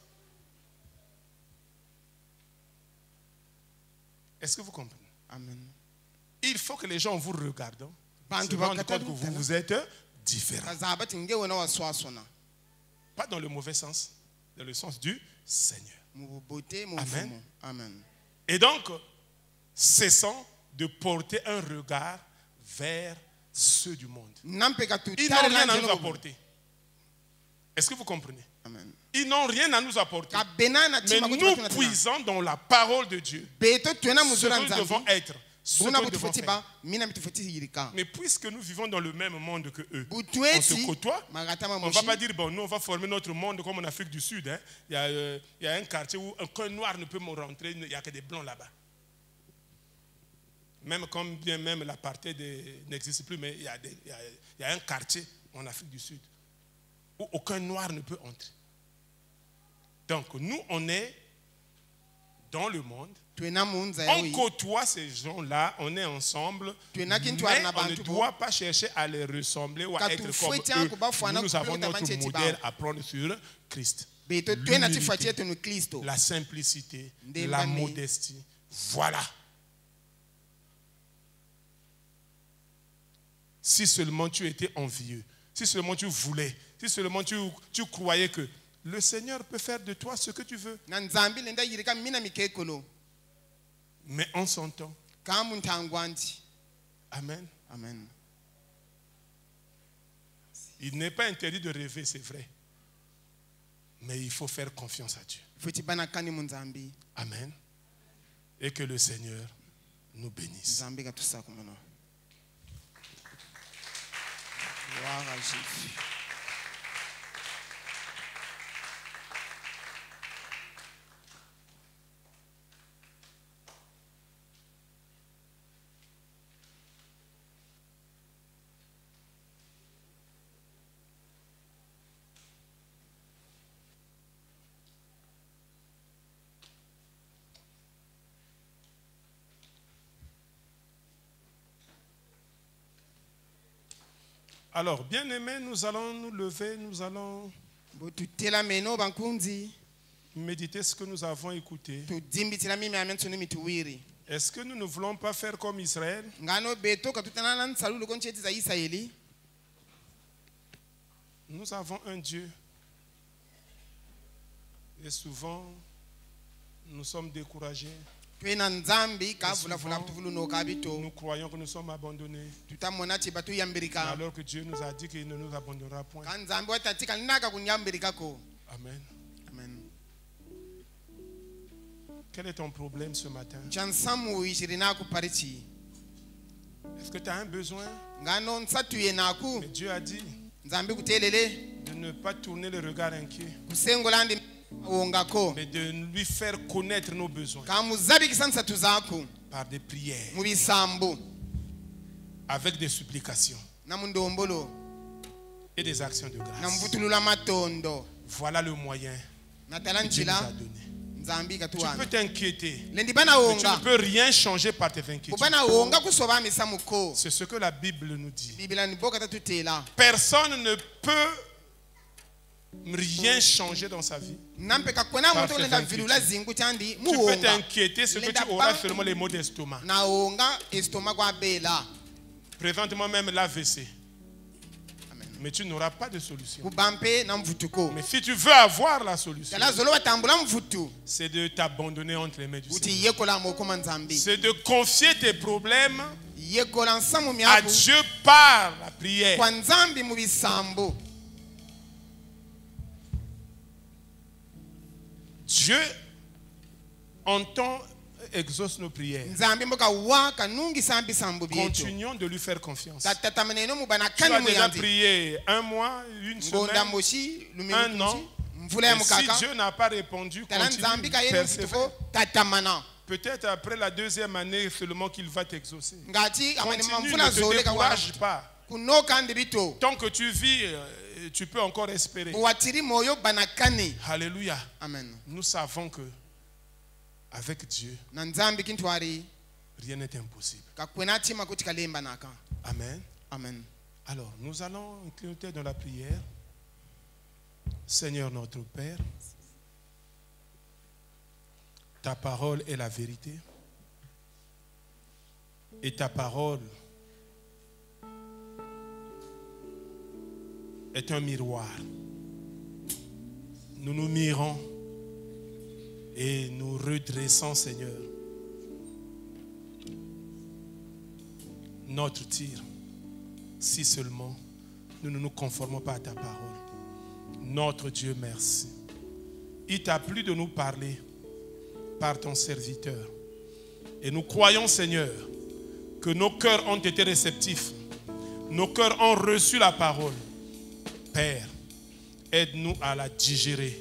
Est-ce que vous comprenez? Amen. Il faut que les gens vous regardent, se rendent compte que vous êtes différents. Pas dans le mauvais sens, dans le sens du Seigneur. Amen. Amen. Et donc, cessons de porter un regard vers ceux du monde. Ils n'ont rien à nous apporter. Est-ce que vous comprenez? Amen. Ils n'ont rien à nous apporter. Mais nous puisons dans la parole de Dieu ce que nous devons être. Ce que nous devons faire. Mais puisque nous vivons dans le même monde que eux, on se côtoie, on ne va pas dire, bon, nous on va former notre monde comme en Afrique du Sud. Hein. Il y a un quartier où un noir ne peut me rentrer, il n'y a que des blancs là-bas. Même quand bien même l'apartheid n'existe plus, mais il y a un quartier en Afrique du Sud où aucun noir ne peut entrer. Donc nous, on est dans le monde, on côtoie ces gens-là, on est ensemble, mais on ne doit pas chercher à les ressembler ou à être comme eux. Nous avons notre modèle à prendre sur Christ. La simplicité, la modestie. Voilà. Si seulement tu étais envieux, si seulement tu voulais, si seulement tu croyais que le Seigneur peut faire de toi ce que tu veux. Mais en son temps. Amen. Amen. Il n'est pas interdit de rêver, c'est vrai. Mais il faut faire confiance à Dieu. Amen. Et que le Seigneur nous bénisse. Gloire à Jésus. Alors, bien-aimés, nous allons nous lever, nous allons botutela meno bankunzi méditer ce que nous avons écouté. tudzimbitsila mimyamya ntsono mituwiri Est-ce que nous ne voulons pas faire comme Israël? ngano beto katutanana nsalulo koncheti za Israeli. Nous avons un Dieu. Et souvent, nous sommes découragés. twena nzambi kavulavula kutuvuluno kabito Nous croyons que nous sommes abandonnés. tutamona chiba tuyambirika Alors que Dieu nous a dit qu'il ne nous abandonnera point. ka nzambi watatika naka kunyambirikako. Amen. Amen. Quel est ton problème ce matin? chansamu ishiri naku parichi Est-ce que tu as un besoin? ngano nsatuye naku Mais Dieu a dit nzambi kutelele de ne pas tourner le regard inquiet, kusengola ndi wongako mais de lui faire connaître nos besoins kamuzabikisa nsatu zako par des prières, mu bisambo avec des supplications na mundombolo et des actions de na grâce. mvutulula matondo Voilà le moyen natala que Dieu nous a njila donné. nzambi Tu peux katuwana t'inquiéter, lendi bana mais tu ne wonga peux rien changer par tes inquiétudes. ubana wonga kusobamisa muko C'est ce que la Bible nous dit. biblia ni boka tatutela Personne ne peut rien changer dans sa vie. nampe kakwena Par muntu tes lenda inquiétudes. vilula zingu chandi Tu peux muwonga t'inquiéter, ce que Lenda tu auras bantu. seulement les maux d'estomac. na wonga estoma kwa bela Présentement même l'AVC. Amen. Mais tu n'auras pas de solution. kubampe na mvutuko Mais si tu veux avoir la solution, kala zolo watambula mvutu c'est de t'abandonner entre les mains du uti Seigneur. yekola mokoma nzambi C'est de confier tes problèmes yekola nsamu à myaku Dieu par la prière. kwa nzambi mu bisambo. Dieu entend, exauce nos prières. nzambi mboka wa kanungisa bisambo byetu Continuons de lui faire confiance. tatatamaneno mu Tu banakani as déjà muyanzi prié un mois, une ngonda semaine, moshi un lumenu an. mvula ya Et si mukaka Dieu n'a pas répondu, tala continue, nzambi kayeni persévère. mvutuko tatamana Peut-être après la deuxième année seulement qu'il va t'exaucer. ngati amene Continue, mamvula ne te zoleka décourage pas. kunoka ndi bito Tant que tu vis, tu peux encore espérer. buwatiri moyo banakani. Alléluia. Amen. Nous savons que avec Dieu, na nzambi kintwari rien n'est impossible. kakwena tima kuti kalemba naka. Amen. Amen. Alors, nous allons incliner dans la prière. Seigneur notre Père, ta parole est la vérité. Et ta parole est un miroir. Nous nous mirons et nous redressons, Seigneur, notre tir, si seulement nous ne nous conformons pas à ta parole. Notre Dieu, merci. Il t'a plu de nous parler par ton serviteur. Et nous croyons, Seigneur, que nos cœurs ont été réceptifs. Nos cœurs ont reçu la parole. Père, aide-nous à la digérer.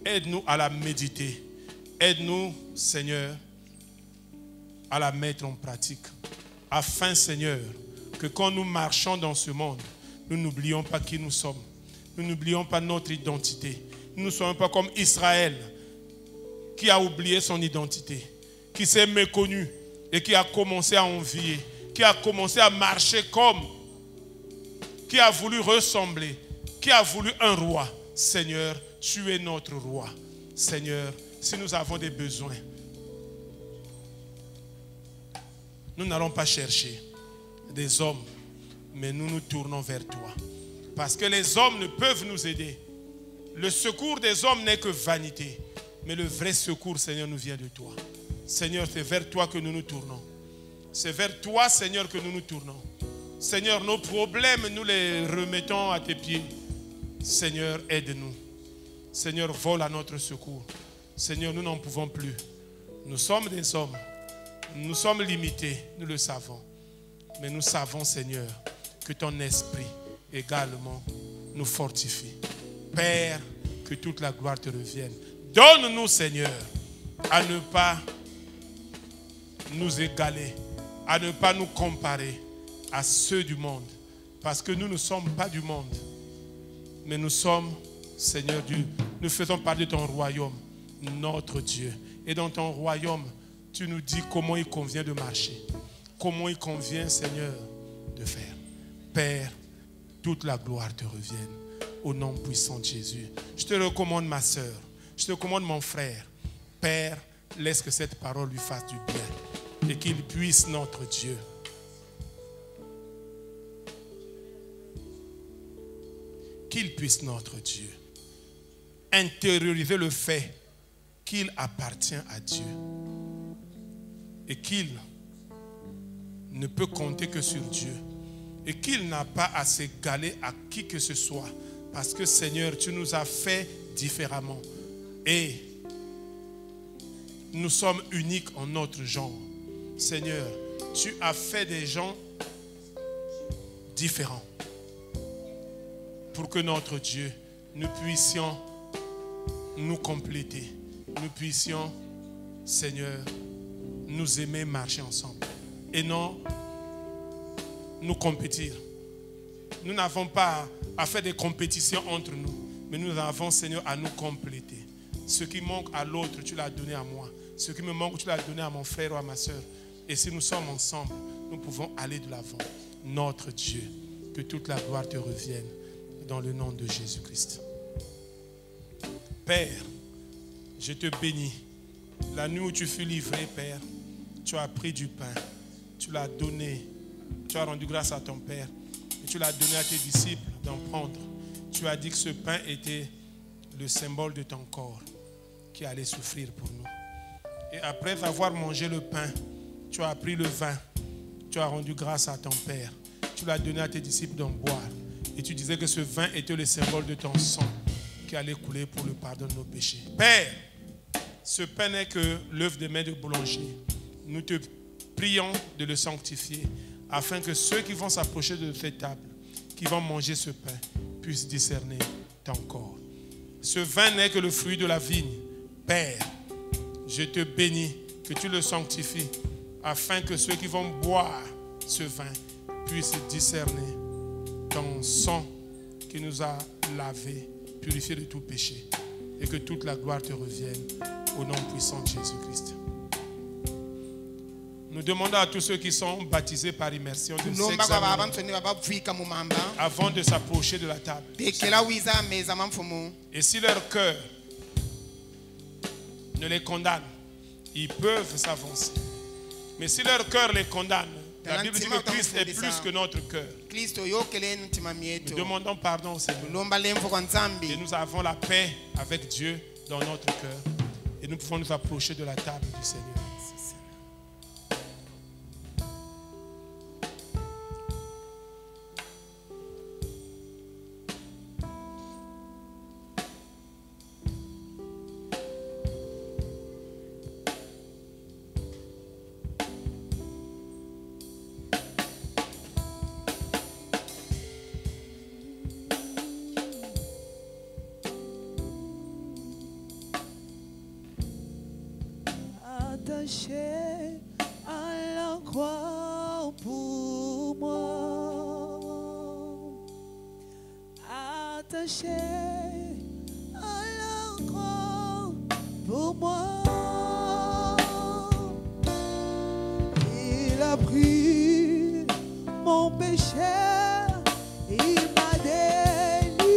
Aide-nous à la méditer. Aide-nous, Seigneur, à la mettre en pratique. Afin, Seigneur, que quand nous marchons dans ce monde, nous n'oublions pas qui nous sommes. Nous n'oublions pas notre identité. Nous ne soyons pas comme Israël, qui a oublié son identité, qui s'est méconnu et qui a commencé à envier, qui a commencé à marcher comme, qui a voulu ressembler, qui a voulu un roi. Seigneur, tu es notre roi. Seigneur, si nous avons des besoins, nous n'allons pas chercher des hommes, mais nous nous tournons vers toi. Parce que les hommes ne peuvent nous aider. Le secours des hommes n'est que vanité. Mais le vrai secours, Seigneur, nous vient de toi. Seigneur, c'est vers toi que nous nous tournons. C'est vers toi, Seigneur, que nous nous tournons. Seigneur, nos problèmes, nous les remettons à tes pieds. Seigneur, aide-nous. Seigneur, vole à notre secours. Seigneur, nous n'en pouvons plus. Nous sommes des hommes. Nous sommes limités, nous le savons. Mais nous savons, Seigneur, que ton esprit également nous fortifie. Père, que toute la gloire te revienne. Donne-nous, Seigneur, à ne pas nous égaler, à ne pas nous comparer à ceux du monde. Parce que nous ne sommes pas du monde, mais nous sommes, Seigneur Dieu, nous faisons partie de ton royaume, notre Dieu. Et dans ton royaume, tu nous dis comment il convient de marcher, comment il convient, Seigneur, de faire. Père, toute la gloire te revienne. Au nom puissant de Jésus. Je te recommande ma soeur. Je te recommande mon frère. Père, laisse que cette parole lui fasse du bien. Et qu'il puisse, notre Dieu, intérioriser le fait qu'il appartient à Dieu. Et qu'il ne peut compter que sur Dieu. Et qu'il n'a pas à s'égaler à qui que ce soit. Parce que Seigneur, tu nous as fait différemment. Et nous sommes uniques en notre genre. Seigneur, tu as fait des gens différents. Pour que notre Dieu, nous puissions nous compléter. Nous puissions, Seigneur, nous aimer, marcher ensemble. Et non nous compétir. Nous n'avons pas à faire des compétitions entre nous, mais nous avons, Seigneur, à nous compléter. Ce qui manque à l'autre, tu l'as donné à moi. Ce qui me manque, tu l'as donné à mon frère ou à ma soeur. Et si nous sommes ensemble, nous pouvons aller de l'avant. Notre Dieu, que toute la gloire te revienne dans le nom de Jésus-Christ. Père, je te bénis. La nuit où tu fus livré, Père, tu as pris du pain, tu l'as donné, tu as rendu grâce à ton Père. Et tu l'as donné à tes disciples d'en prendre. Tu as dit que ce pain était le symbole de ton corps qui allait souffrir pour nous. Et après avoir mangé le pain, tu as pris le vin. Tu as rendu grâce à ton Père. Tu l'as donné à tes disciples d'en boire. Et tu disais que ce vin était le symbole de ton sang qui allait couler pour le pardon de nos péchés. Père, ce pain n'est que l'œuvre des mains de boulanger. Nous te prions de le sanctifier, afin que ceux qui vont s'approcher de cette table, qui vont manger ce pain, puissent discerner ton corps. Ce vin n'est que le fruit de la vigne. Père, je te bénis, que tu le sanctifies, afin que ceux qui vont boire ce vin puissent discerner ton sang qui nous a lavés, purifiés de tout péché, et que toute la gloire te revienne au nom puissant de Jésus-Christ. Nous demandons à tous ceux qui sont baptisés par immersion de s'examiner avant de s'approcher de la table. Et si leur cœur ne les condamne, ils peuvent s'avancer. Mais si leur cœur les condamne, la Bible dit que Christ est plus que notre cœur. Nous demandons pardon au Seigneur. Et nous avons la paix avec Dieu dans notre cœur. Et nous pouvons nous approcher de la table du Seigneur. Attaché à la croix pour moi, attaché à la croix pour moi, il a pris mon péché, il m'a délivré.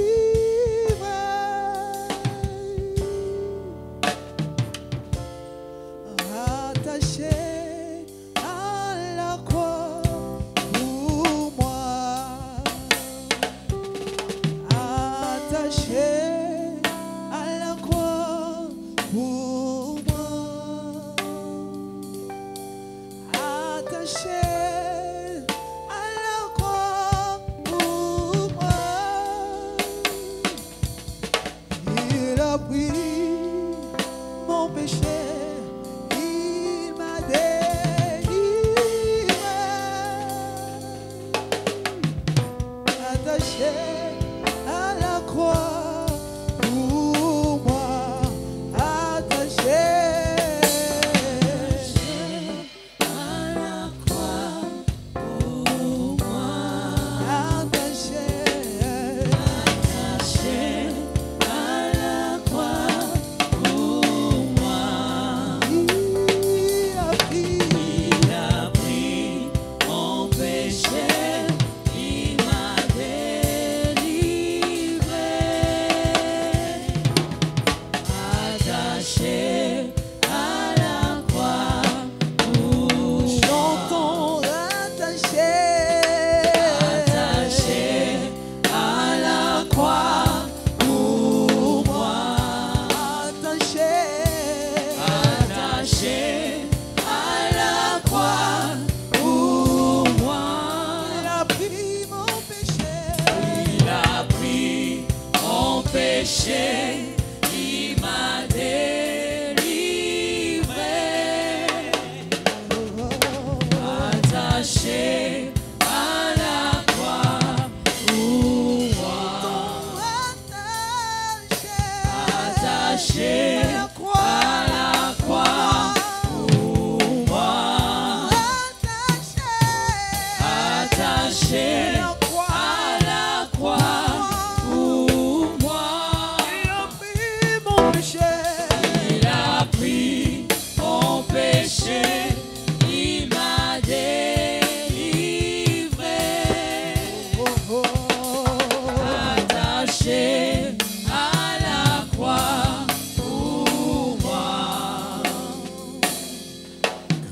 Attaché à la croix pour moi, attaché à la croix pour moi, attaché à la croix pour moi, il a pris mon péché. À la croix pour moi, attaché à la croix.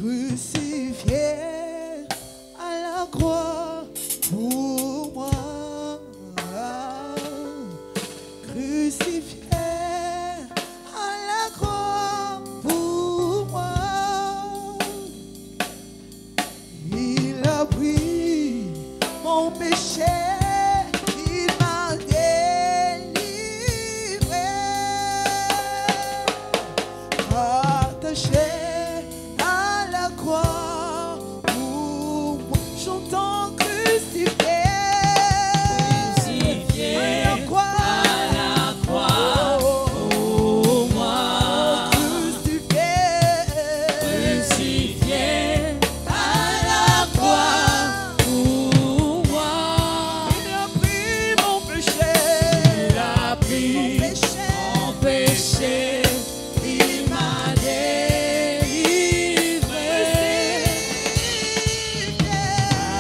crucifié à la croix pour moi, crucifié à la croix pour moi. Il a pris mon péché, il m'a délivré, attaché à la croix pour moi. J'entends crucifié, Crucifié à la croix, à la croix pour moi. crucifié, Crucifié à la croix pour moi. il a pris mon péché, Il a pris mon péché, mon péché, il m'a délivré.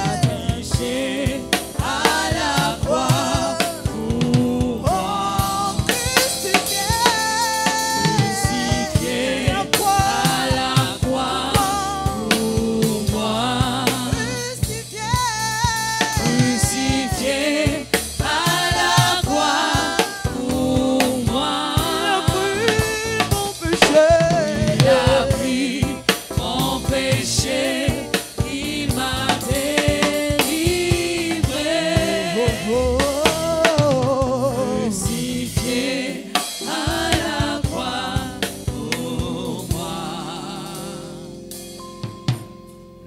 Attaché à la croix pour moi. crucifié, Crucifié à la croix, à la croix pour moi. crucifié, Crucifié à la croix pour moi. mon péché, Il a pris mon péché, il m'a délivré. Crucifié à la croix pour moi.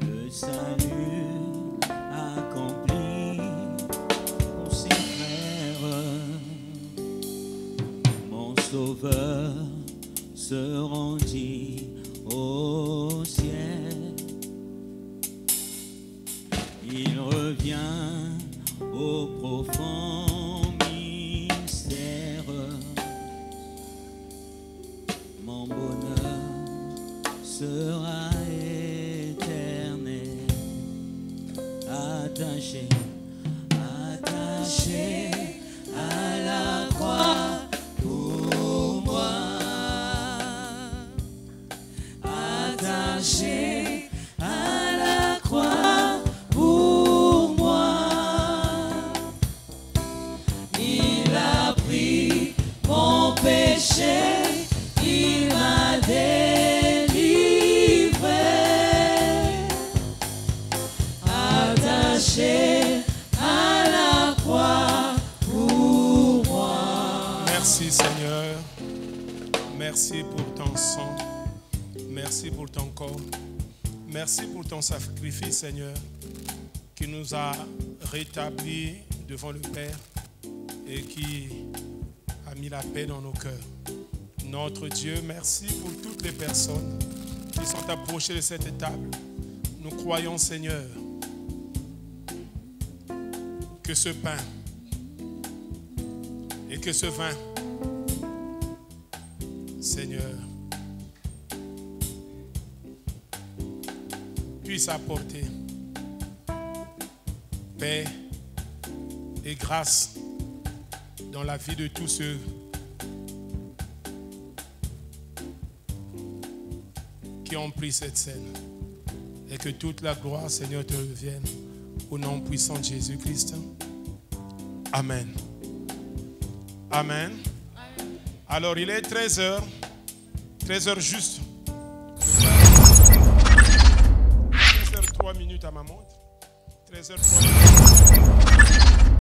Le salut accompli pour ses frères. Mon sauveur se rendit au ciel. Il revient au profond mystère. Mon bonheur sera éternel. Attaché, attaché à la croix pour moi. Attaché à la croix pour moi. Il a pris mon péché, il m'a délivré. Attaché à la croix pour moi. Merci Seigneur. Merci pour ton sang. Merci pour ton corps. Merci pour ton sacrifice Seigneur qui nous a rétablis devant le Père et qui a mis la paix dans nos cœurs. Notre Dieu, merci pour toutes les personnes qui sont approchées de cette table. Nous croyons Seigneur que ce pain et que ce vin, Seigneur, puisse apporter paix et grâce dans la vie de tous ceux qui ont pris cette scène. Et que toute la gloire, Seigneur, te revienne au nom puissant de Jésus-Christ. Amen. Amen. Alors, il est 13h. 13h juste. 13h03 minutes à ma montre. 13h03 minutes.